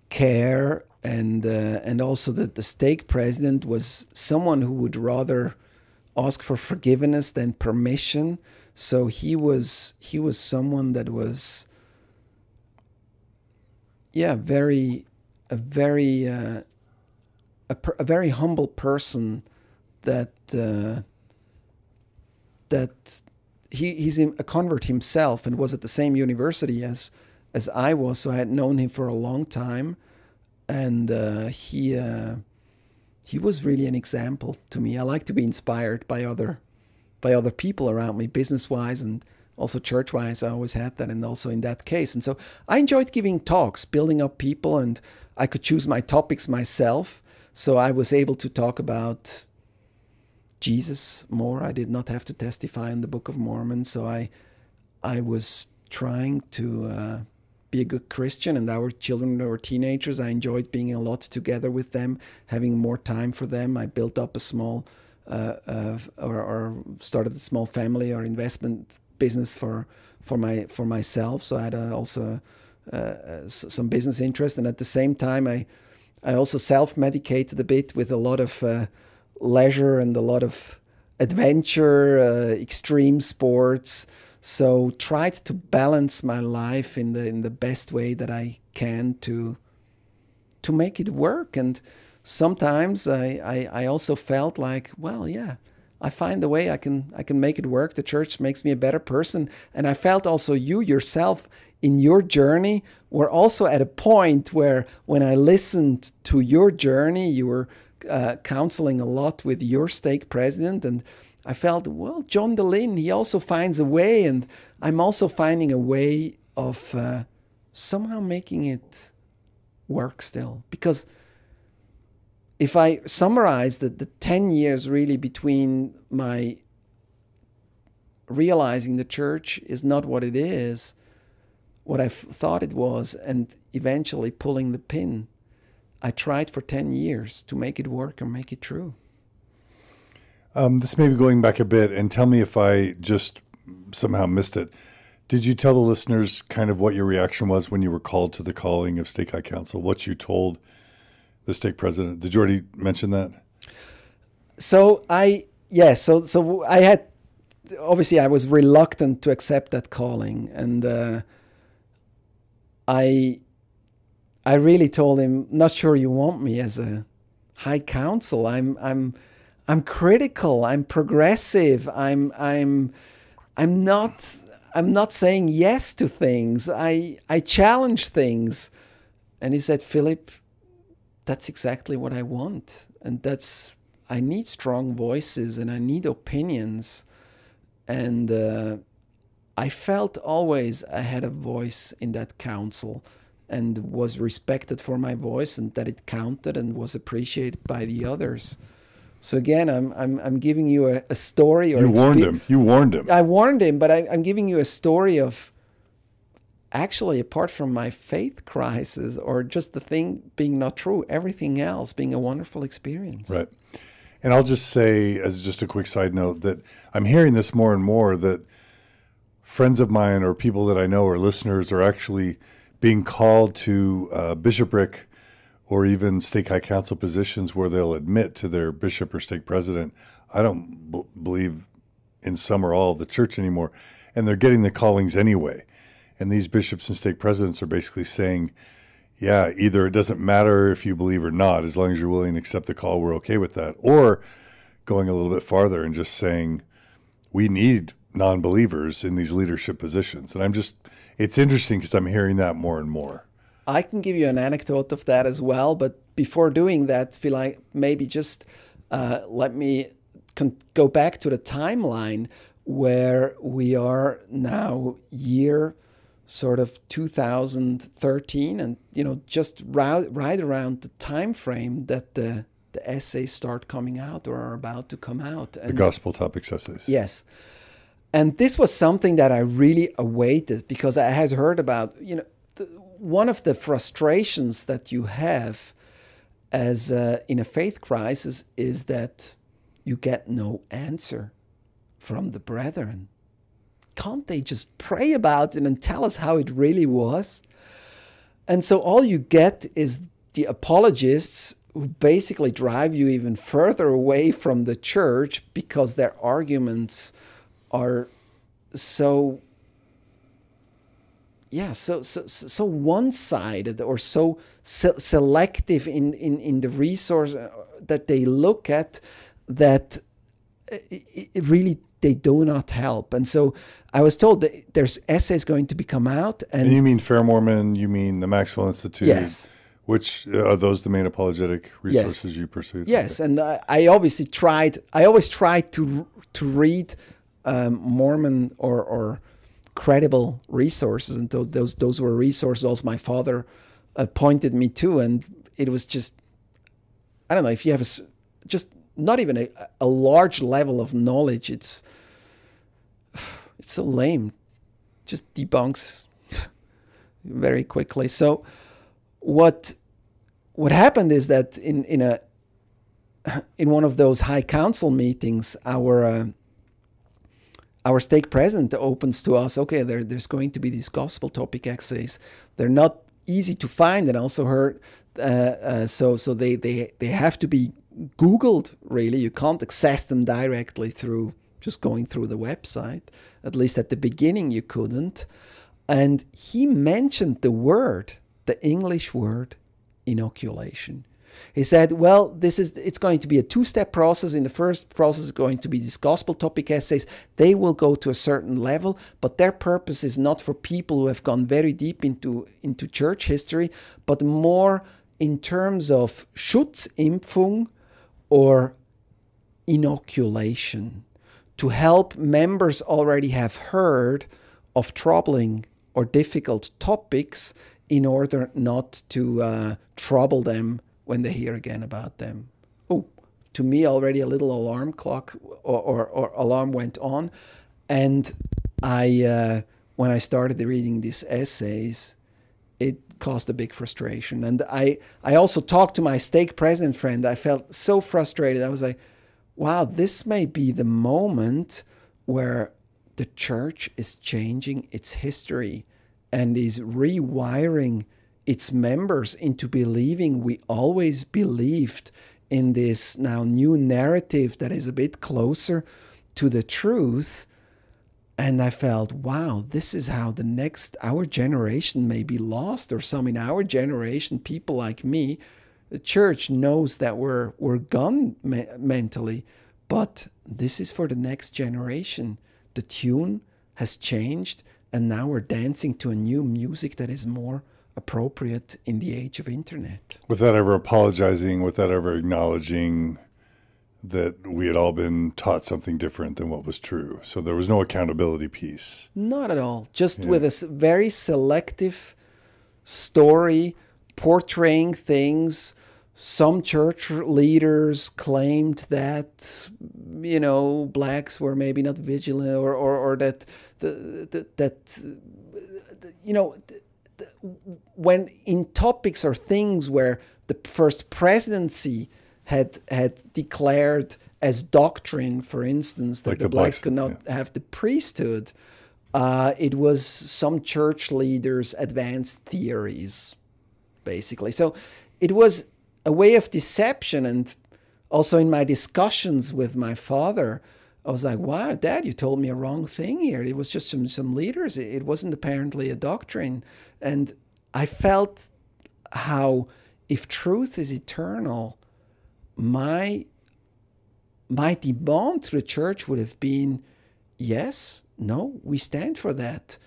care, and also that the stake president was someone who would rather ask for forgiveness than permission. So he was someone that was a very humble person, that he's a convert himself and was at the same university as I was, so I had known him for a long time, and he was really an example to me. I like to be inspired by other people around me, business-wise and also church-wise. I always had that, and also in that case. And so I enjoyed giving talks, building up people, and I could choose my topics myself. So I was able to talk about Jesus more. I did not have to testify in the Book of Mormon. So I was trying to be a good Christian, and our children were teenagers. I enjoyed being a lot together with them, having more time for them. I built up a small or started a small family or investment business for myself. So I had also some business interest, and at the same time I also self-medicated a bit with a lot of leisure and a lot of adventure, extreme sports. So tried to balance my life in the best way that I can to make it work. And sometimes I also felt like, well, yeah, I find a way I can make it work. The church makes me a better person. And I felt also you yourself in your journey were also at a point where, when I listened to your journey, you were counseling a lot with your stake president, and I felt, well, John DeLynn, he also finds a way, and I'm also finding a way of somehow making it work still. Because if I summarize the 10 years really between my realizing the church is not what it is, what I thought it was, and eventually pulling the pin, I tried for 10 years to make it work and make it true. This may be going back a bit, and tell me if I just somehow missed it. Did you tell the listeners kind of what your reaction was when you were called to the calling of Stake High Council? What you told the stake president? Did you already mention that? So I had, obviously I was reluctant to accept that calling, and I really told him, not sure you want me as a high council. I'm critical. I'm progressive. I'm not saying yes to things. I challenge things. And he said, Philip, that's exactly what I want. And I need strong voices and I need opinions. And I felt always I had a voice in that council and was respected for my voice, and that it counted and was appreciated by the others. So again, I'm giving you a story. Or You warned him. I warned him, but I'm giving you a story of, actually, apart from my faith crisis or just the thing being not true, everything else being a wonderful experience. Right. And I'll just say, as just a quick side note, that I'm hearing this more and more, that friends of mine or people that I know or listeners are actually being called to bishopric or even stake high council positions where they'll admit to their bishop or stake president, I don't believe in some or all of the church anymore. And they're getting the callings anyway. And these bishops and stake presidents are basically saying, yeah, either it doesn't matter if you believe or not, as long as you're willing to accept the call, we're okay with that. Or going a little bit farther and just saying, we need non-believers in these leadership positions. And it's interesting because I'm hearing that more and more. I can give you an anecdote of that as well, but before doing that, feel like maybe just let me go back to the timeline where we are now, year sort of 2013, and just right around the time frame that the essays start coming out or are about to come out. And the gospel topics essays. Yes. And this was something that I really awaited, because I had heard about, one of the frustrations that you have as in a faith crisis is that you get no answer from the brethren. Can't they just pray about it and tell us how it really was? And so all you get is the apologists who basically drive you even further away from the church because their arguments are so one-sided or so selective in the resource that they look at, that it really, they do not help. And so I was told that there's essays going to be come out. And you mean Fair Mormon, you mean the Maxwell Institute? Yes. Which are those the main apologetic resources you pursued? Yes, okay. And I always tried to read Mormon or credible resources, and those were resources also my father pointed me to, and it was just, I don't know, if you have just not even a large level of knowledge, it's so lame, just debunks very quickly. So what happened is that in one of those high council meetings, our stake president opens to us, okay, there's going to be these gospel topic essays. They're not easy to find, and also heard, so they have to be Googled, really. You can't access them directly through just going through the website. At least at the beginning you couldn't. And he mentioned the English word, inoculation. He said, well, it's going to be a two-step process. In the first process is going to be these gospel topic essays. They will go to a certain level, but their purpose is not for people who have gone very deep into church history, but more in terms of Schutzimpfung or inoculation, to help members already have heard of troubling or difficult topics in order not to trouble them when they hear again about them. Oh, to me already a little alarm clock or alarm went on. And when I started reading these essays, it caused a big frustration. And I also talked to my stake president friend. I felt so frustrated. I was like, wow, this may be the moment where the church is changing its history and is rewiring its members into believing we always believed in this now new narrative that is a bit closer to the truth. And I felt, wow, this is how our generation may be lost, or some in our generation, people like me. The church knows that we're gone mentally, but this is for the next generation. The tune has changed, and now we're dancing to a new music that is more appropriate in the age of internet. Without ever apologizing, without ever acknowledging that we had all been taught something different than what was true. So there was no accountability piece. Not at all. Just with a very selective story portraying things. Some church leaders claimed that, blacks were maybe not vigilant, or that when in topics or things where the first presidency had declared as doctrine, for instance, that like the blacks could not have the priesthood, it was some church leaders' advanced theories, basically. So it was a way of deception. And also in my discussions with my father, I was like, wow, Dad, you told me a wrong thing here. It was just some leaders. It wasn't apparently a doctrine. And I felt how, if truth is eternal, my demand to the church would have been, yes, no, we stand for that.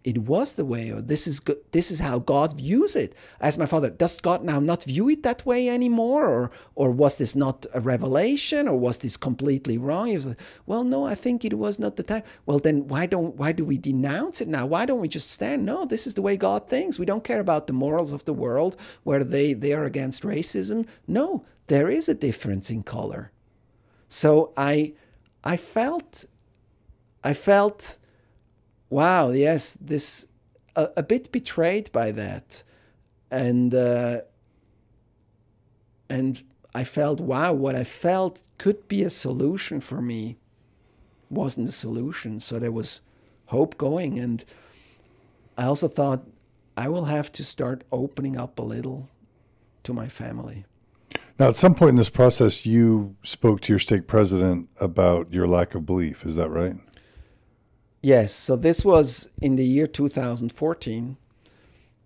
It was the way, or this is how God views it. I asked my father, does God now not view it that way anymore? Or was this not a revelation? Or was this completely wrong? He was like, well, no, I think it was not the time. Well, then why do we denounce it now? Why don't we just stand? No, this is the way God thinks. We don't care about the morals of the world, where they are against racism. No, there is a difference in color. So I felt, wow, yes, this a bit betrayed by that, and I felt, wow, what I felt could be a solution for me wasn't a solution. So there was hope going, and I also thought I will have to start opening up a little to my family. Now, at some point in this process, you spoke to your stake president about your lack of belief. Is that right? Yes. So this was in the year 2014,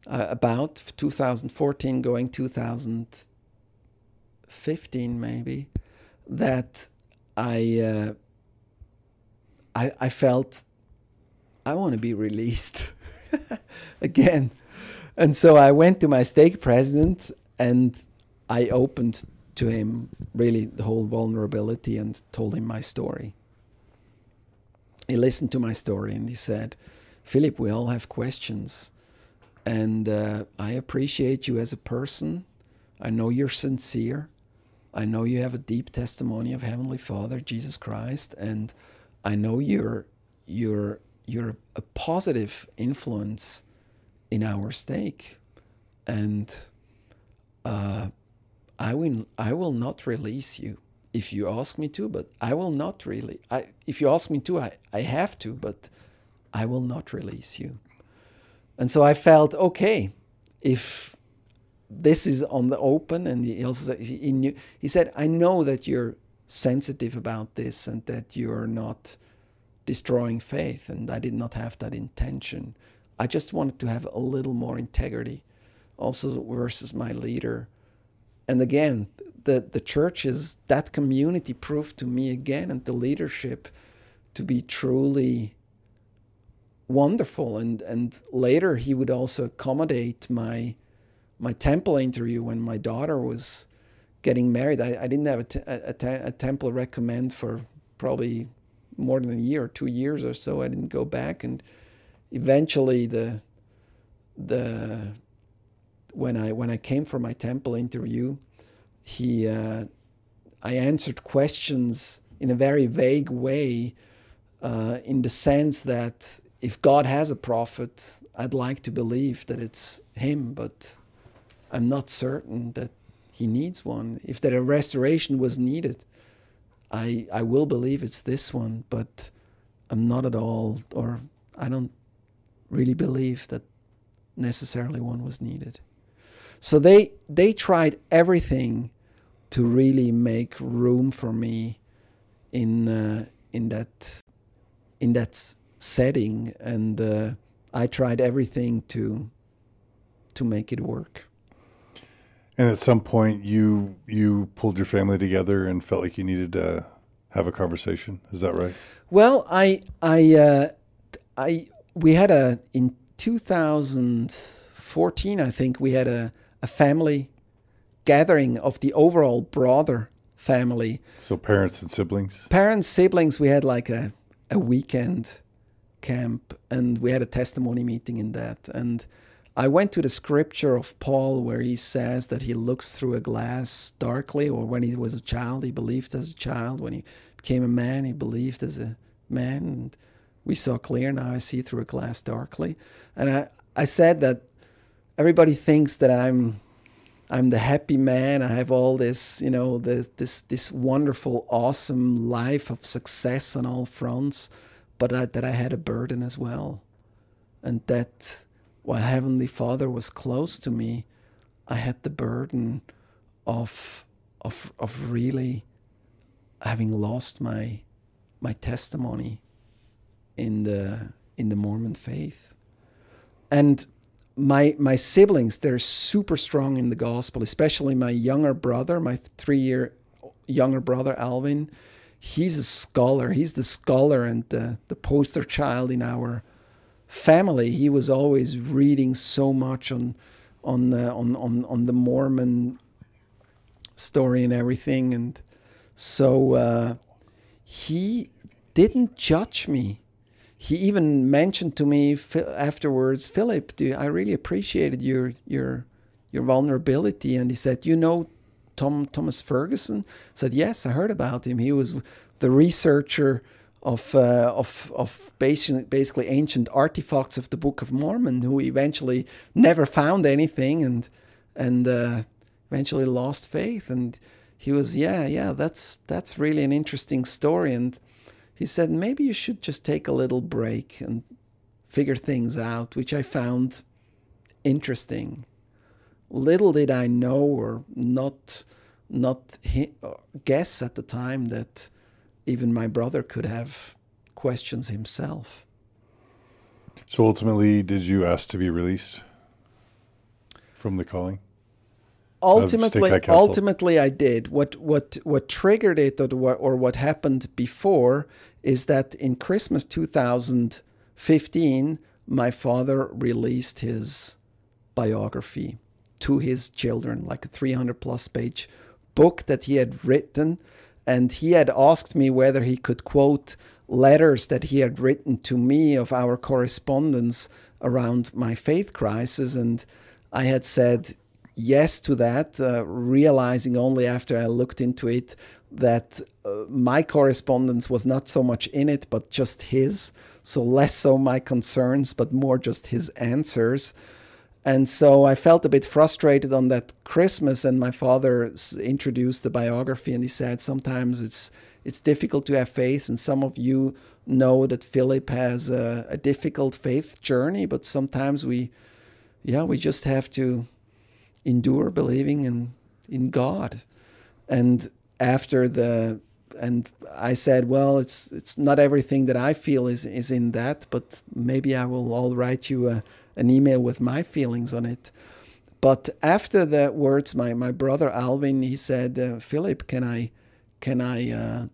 about 2014 going 2015 maybe, that I felt I want to be released again. And so I went to my stake president and I opened to him really the whole vulnerability and told him my story. He listened to my story and he said, Philipp, we all have questions. And I appreciate you as a person. I know you're sincere. I know you have a deep testimony of Heavenly Father, Jesus Christ. And I know you're a positive influence in our stake. And I will not release you if you ask me to, but I will not really. If you ask me to, I have to, but I will not release you. And so I felt, okay, if this is on the open, and he also said, he said, I know that you're sensitive about this and that you're not destroying faith, and I did not have that intention. I just wanted to have a little more integrity, also versus my leader. And again, the church is, that community proved to me again, and the leadership, to be truly wonderful. And later he would also accommodate my temple interview when my daughter was getting married. I didn't have a temple recommend for probably more than a year or 2 years or so. I didn't go back, and eventually when I came for my temple interview, I answered questions in a very vague way, in the sense that if God has a prophet, I'd like to believe that it's him, but I'm not certain that he needs one. If that a restoration was needed, I will believe it's this one, but I'm not at all, or I don't really believe that necessarily one was needed. So they tried everything to really make room for me in that setting, and I tried everything to make it work. And at some point, you pulled your family together and felt like you needed to have a conversation. Is that right? Well, we had in 2014, I think, we had a family gathering of the overall broader family. So parents and siblings? Parents, siblings, we had like a weekend camp, and we had a testimony meeting in that. And I went to the scripture of Paul where he says that he looks through a glass darkly, or when he was a child, he believed as a child. When he became a man, he believed as a man. And we saw clear, now I see through a glass darkly. And I said that everybody thinks that I'm the happy man. I have all this, this wonderful, awesome life of success on all fronts, but that I had a burden as well. And that while Heavenly Father was close to me, I had the burden of really having lost my testimony in the Mormon faith. And my siblings, they're super strong in the gospel, especially my younger brother, my 3-year younger brother, Alvin. He's a scholar. He's the scholar and the poster child in our family. He was always reading so much on the Mormon story and everything. And so he didn't judge me. He even mentioned to me afterwards, Philip, I really appreciated your vulnerability. And he said, Thomas Ferguson? I said, yes, I heard about him. He was the researcher of basically ancient artifacts of the Book of Mormon, who eventually never found anything and eventually lost faith. And he was, that's really an interesting story. And he said, maybe you should just take a little break and figure things out, which I found interesting. Little did I know or not guess at the time that even my brother could have questions himself. So ultimately, did you ask to be released from the calling? Ultimately, I did. What triggered it, or what happened before, is that in Christmas 2015, my father released his biography to his children, like a 300-plus page book that he had written, and he had asked me whether he could quote letters that he had written to me of our correspondence around my faith crisis, and I had said yes to that, realizing only after I looked into it that my correspondence was not so much in it, but just his. So less so my concerns, but more just his answers. And so I felt a bit frustrated on that Christmas, and my father introduced the biography, and he said, sometimes it's difficult to have faith, and some of you know that Philip has a difficult faith journey, but sometimes we just have to endure believing in God. And I said, well, it's not everything that I feel is in that, but maybe I'll write you an email with my feelings on it. But after the words, my brother Alvin, he said, Philip, can I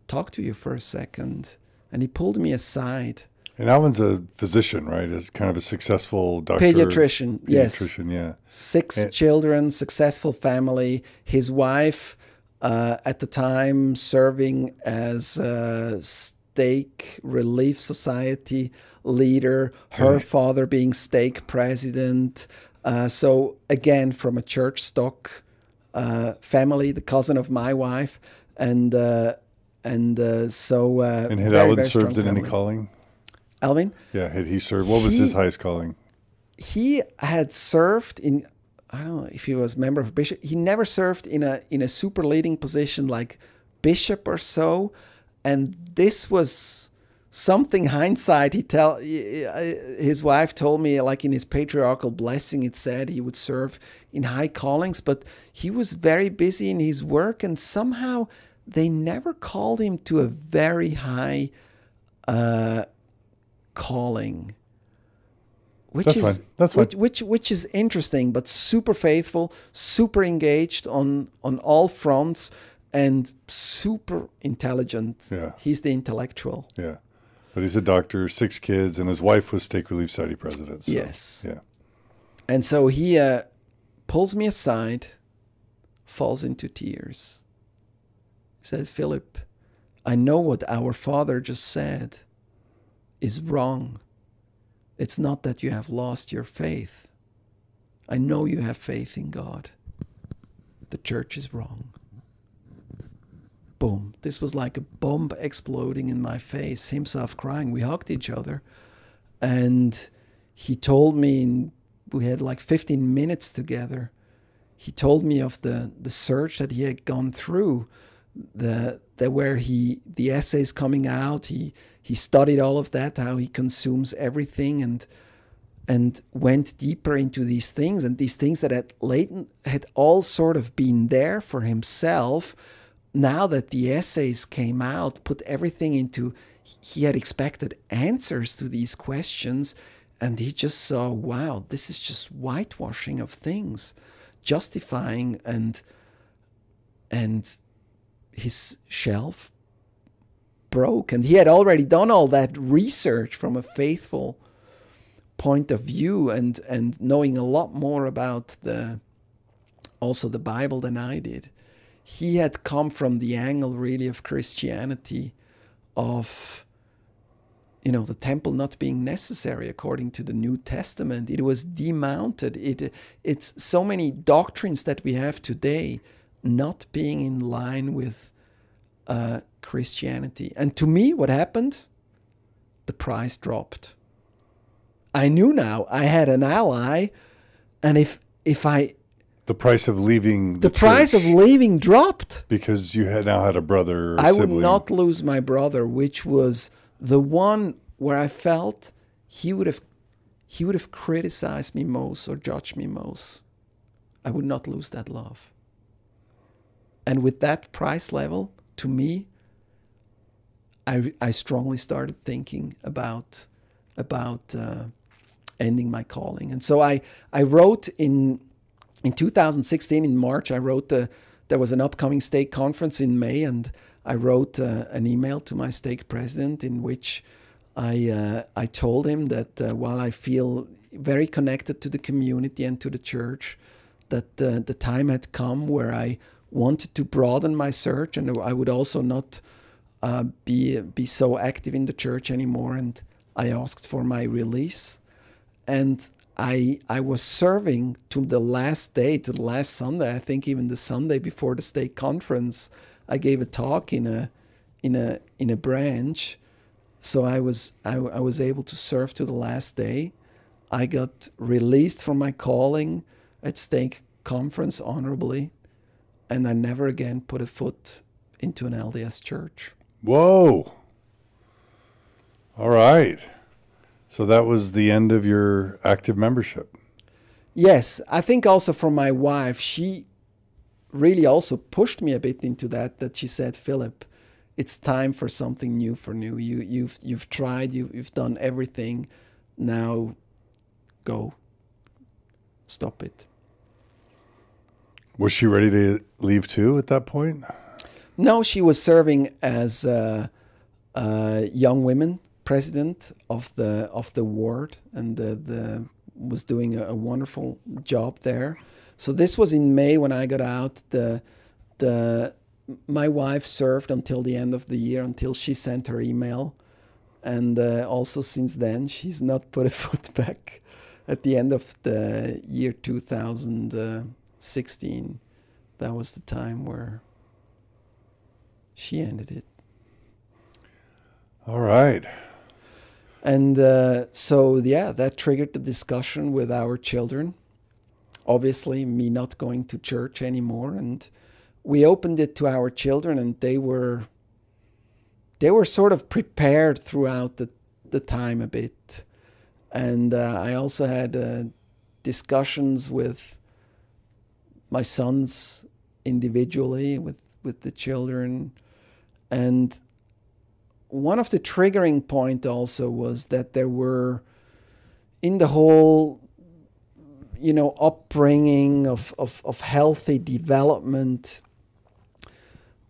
talk to you for a second? And he pulled me aside. And Alvin's a physician, right? Is kind of a successful doctor. Pediatrician, yes. Pediatrician, yeah. 6 children, successful family. His wife, at the time, serving as a Stake Relief Society leader. Her father being Stake president. So again, from a church stock family, the cousin of my wife, and had Alvin served in any calling? Alvin? Yeah, had he served? What was his highest calling? He had served in, I don't know if he was a member of bishop. He never served in a super leading position like bishop or so. And this was something hindsight. His wife told me, like in his patriarchal blessing, it said he would serve in high callings, but he was very busy in his work, and somehow they never called him to a very high calling. That's fine. Which is interesting, but super faithful, super engaged on all fronts, and super intelligent. Yeah. He's the intellectual. Yeah. But he's a doctor, 6 kids, and his wife was Stake Relief Society president. So, yes. Yeah. And so he pulls me aside, falls into tears. He said, "Philip, I know what our father just said is wrong. It's not that you have lost your faith. I know you have faith in God. The church is wrong." Boom. This was like a bomb exploding in my face, himself crying. We hugged each other. And he told me, we had like 15 minutes together. He told me of the search that he had gone through, where the essays coming out, he studied all of that, how he consumes everything, and went deeper into these things, and these things that had all sort of been there for himself. Now that the essays came out, put everything into, he had expected answers to these questions, and he just saw, wow, this is just whitewashing of things, justifying, and his shelf broke. And he had already done all that research from a faithful point of view, and knowing a lot more about also the Bible than I did. He had come from the angle really of Christianity, of the temple not being necessary according to the New Testament. It was demounted. It's so many doctrines that we have today not being in line with Christianity. And to me, what happened? The price dropped. I knew now I had an ally, and if I... The price of leaving the price of leaving dropped. Because you now had a brother or I sibling. would not lose my brother, which was the one where I felt he would have criticized me most or judged me most. I would not lose that love. And with that price level, to me, I strongly started thinking about ending my calling. And so I wrote in 2016, in March, I wrote there was an upcoming stake conference in May, and I wrote an email to my stake president in which I told him that while I feel very connected to the community and to the church, that the time had come where I wanted to broaden my search, and I would also not be so active in the church anymore, and I asked for my release. And I was serving to the last day, to the last Sunday. I think even the Sunday before the stake conference, I gave a talk in a branch. So I was able to serve to the last day. I got released from my calling at stake conference honorably, and I never again put a foot into an LDS church. Whoa! All right. So that was the end of your active membership. Yes, I think also from my wife, she really also pushed me a bit into that she said, "Philip, it's time for something new for new. You've tried, you've done everything. Now go. Stop it." Was she ready to leave too at that point? No, she was serving as a young women president of the ward, and was doing a wonderful job there. So this was in May when I got out. My wife served until the end of the year, until she sent her email, and also since then she's not put a foot back. At the end of the year 2016, that was the time where she ended it. All right. And so, yeah, that triggered the discussion with our children. Obviously, me not going to church anymore, and we opened it to our children, and they were sort of prepared throughout the time a bit. And I also had discussions with my sons individually, with the children. And one of the triggering point also was that there were, in the whole, upbringing of healthy development,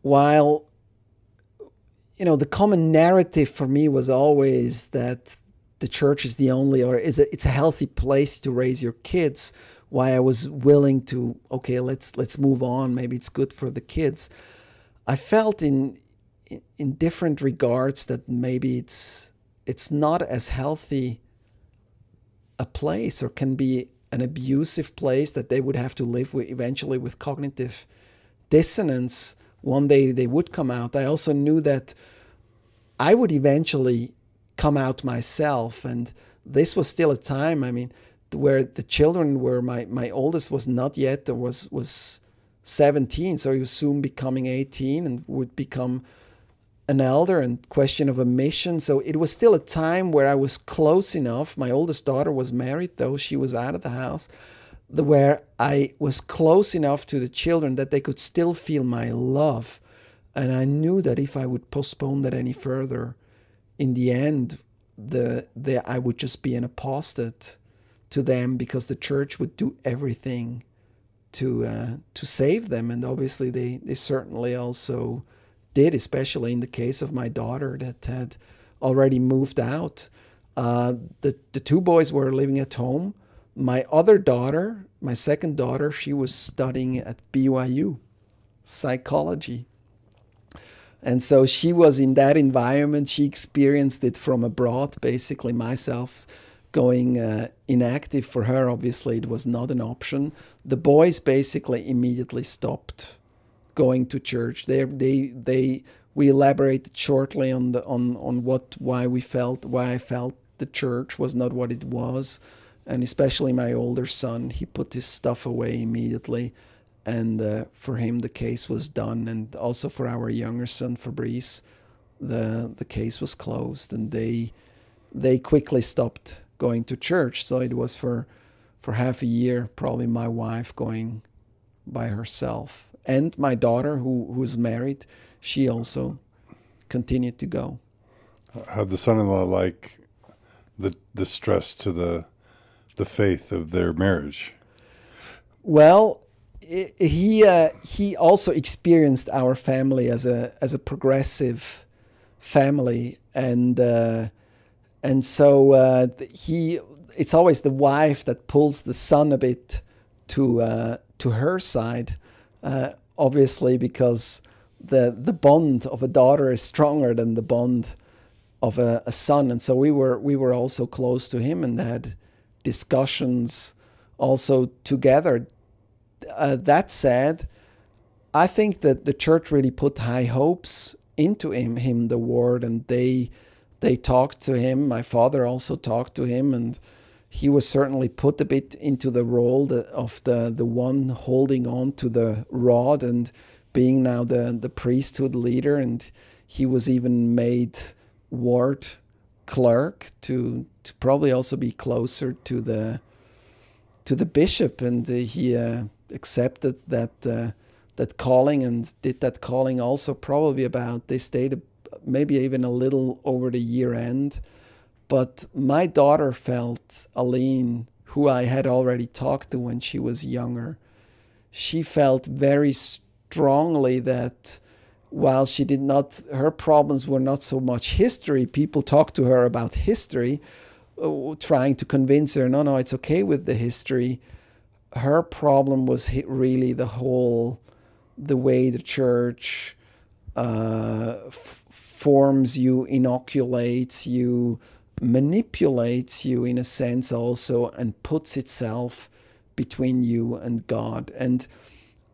while, the common narrative for me was always that the church is the only, or it's a healthy place to raise your kids. Why I was willing to, okay, let's move on. Maybe it's good for the kids. I felt in different regards that maybe it's not as healthy a place, or can be an abusive place that they would have to live with eventually with cognitive dissonance. One day they would come out. I also knew that I would eventually come out myself, and this was still a time, where the children were, my oldest was not yet, or was 17, so he was soon becoming 18 and would become an elder, and question of a mission. So it was still a time where I was close enough. My oldest daughter was married, though she was out of the house, where I was close enough to the children that they could still feel my love. And I knew that if I would postpone that any further, in the end, I would just be an apostate to them, because the church would do everything to save them. And obviously they certainly also did, especially in the case of my daughter that had already moved out. The two boys were living at home. My other daughter, my second daughter, she was studying at BYU, psychology. And so she was in that environment. She experienced it from abroad, basically. Myself going inactive, for her, obviously, it was not an option. The boys basically immediately stopped going to church. We elaborated shortly on why I felt the church was not what it was, and especially my older son, he put his stuff away immediately, and for him the case was done, and also for our younger son Fabrice, the case was closed, and they quickly stopped going to church. So it was for half a year probably my wife going by herself. And my daughter, who's married, she also continued to go. How'd the son-in-law like the stress to the faith of their marriage? Well, he also experienced our family as a progressive family, and so it's always the wife that pulls the son a bit to her side. Obviously, because the bond of a daughter is stronger than the bond of a son, and so we were also close to him and had discussions also together. That said, I think that the church really put high hopes into him, the word, and they talked to him. My father also talked to him, and he was certainly put a bit into the role of the one holding on to the rod and being now the priesthood leader. And he was even made ward clerk to probably also be closer to the bishop. And he accepted that calling and did that calling also probably they stayed maybe even a little over the year end. But my daughter felt, Aline, who I had already talked to when she was younger, she felt very strongly that while her problems were not so much history, people talked to her about history, trying to convince her, no, it's okay with the history. Her problem was really the way the church forms you, inoculates you, manipulates you in a sense also, and puts itself between you and God. And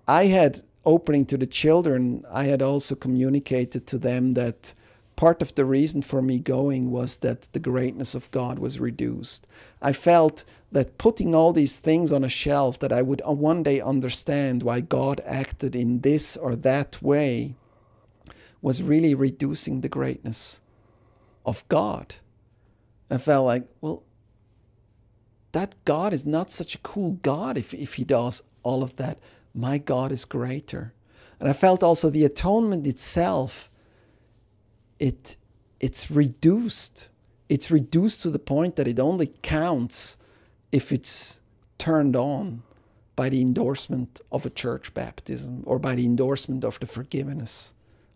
I had, opening to the children, I had also communicated to them that part of the reason for me going was that the greatness of God was reduced. I felt that putting all these things on a shelf, that I would one day understand why God acted in this or that way, was really reducing the greatness of God. I felt like, well, that God is not such a cool God if he does all of that. My God is greater. And I felt also the atonement itself, it's reduced. It's reduced to the point that it only counts if it's turned on by the endorsement of a church baptism or by the endorsement of the forgiveness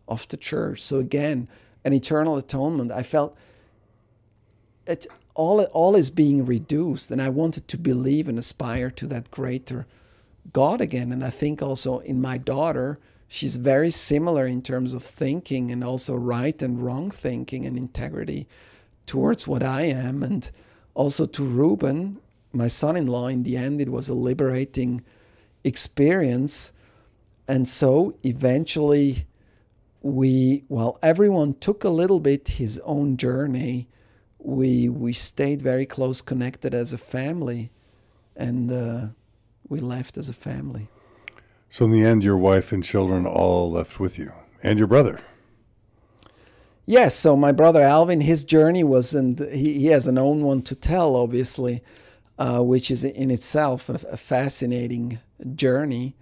of the church. So again, an eternal atonement, I felt it all is being reduced, and I wanted to believe and aspire to that greater God again. And I think also in my daughter, she's very similar in terms of thinking and also right and wrong thinking and integrity towards what I am. And also to Reuben, my son-in-law, in the end, it was a liberating experience. And so eventually everyone took a little bit his own journey. We stayed very close connected as a family, and we left as a family. So in the end, your wife and children all left with you, and your brother. Yes, so my brother Alvin, his journey was, and he has an own one to tell, obviously, which is in itself a fascinating journey.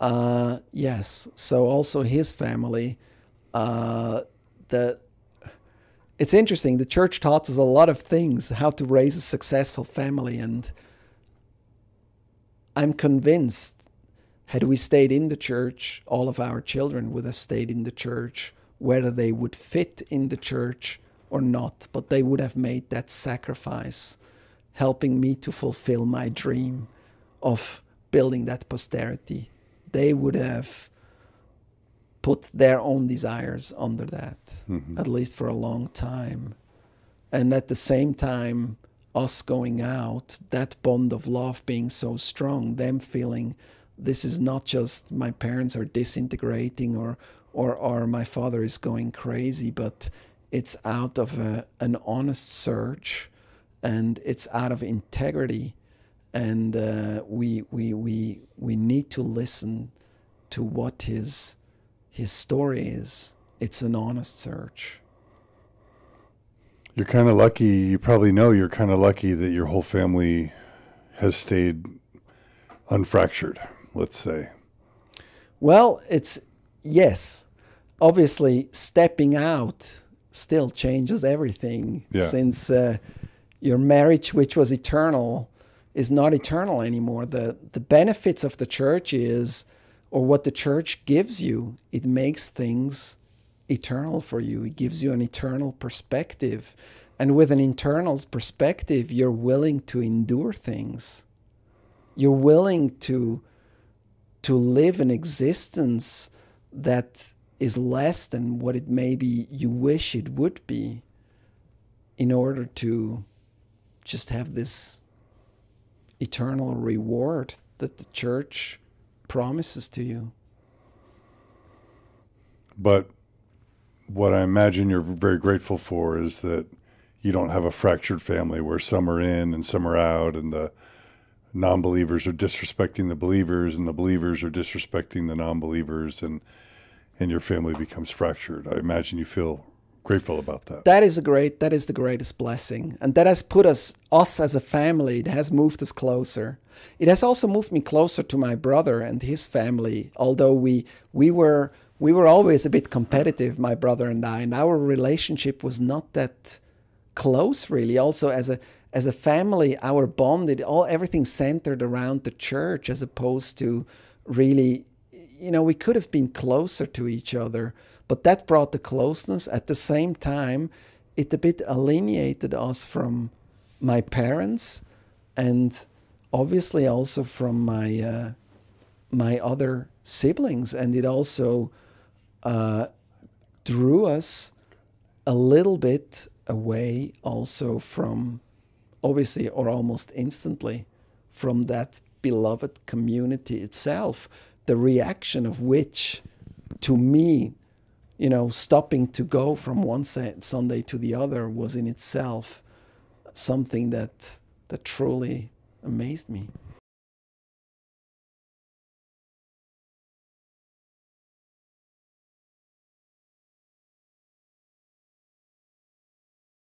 Yes, so also his family, it's interesting. The church taught us a lot of things, how to raise a successful family. And I'm convinced, had we stayed in the church, all of our children would have stayed in the church, whether they would fit in the church or not. But they would have made that sacrifice, helping me to fulfill my dream of building that posterity. They would have put their own desires under that, at least for a long time. And at the same time, us going out, that bond of love being so strong, them feeling this is not just my parents are disintegrating or my father is going crazy, but it's out of an honest search, and it's out of integrity. And we need to listen to what his story is. It's an honest search. You're kind of lucky. You probably know you're kind of lucky that your whole family has stayed unfractured, let's say. Well, yes. Obviously, stepping out still changes everything. Yeah. Since your marriage, which was eternal, is not eternal anymore. The benefits of the church is, or what the church gives you, it makes things eternal for you. It gives you an eternal perspective. And with an eternal perspective, you're willing to endure things. You're willing to live an existence that is less than what it maybe you wish it would be, in order to just have this eternal reward that the church promises to you. But what I imagine you're very grateful for is that you don't have a fractured family where some are in and some are out, and the non-believers are disrespecting the believers and the believers are disrespecting the non-believers, and your family becomes fractured. I imagine you feel grateful about that. That is the greatest blessing. And that has put us as a family, it has moved us closer. It has also moved me closer to my brother and his family, although we were always a bit competitive, my brother and I, and our relationship was not that close, really. Also, as a family, our bond, everything centered around the church, as opposed to really, we could have been closer to each other, but that brought the closeness. At the same time, it a bit alienated us from my parents, and obviously also from my other siblings, and it also drew us a little bit away also from, obviously, or almost instantly, from that beloved community itself, the reaction of which, to me, stopping to go from one Sunday to the other was in itself something that truly amazed me.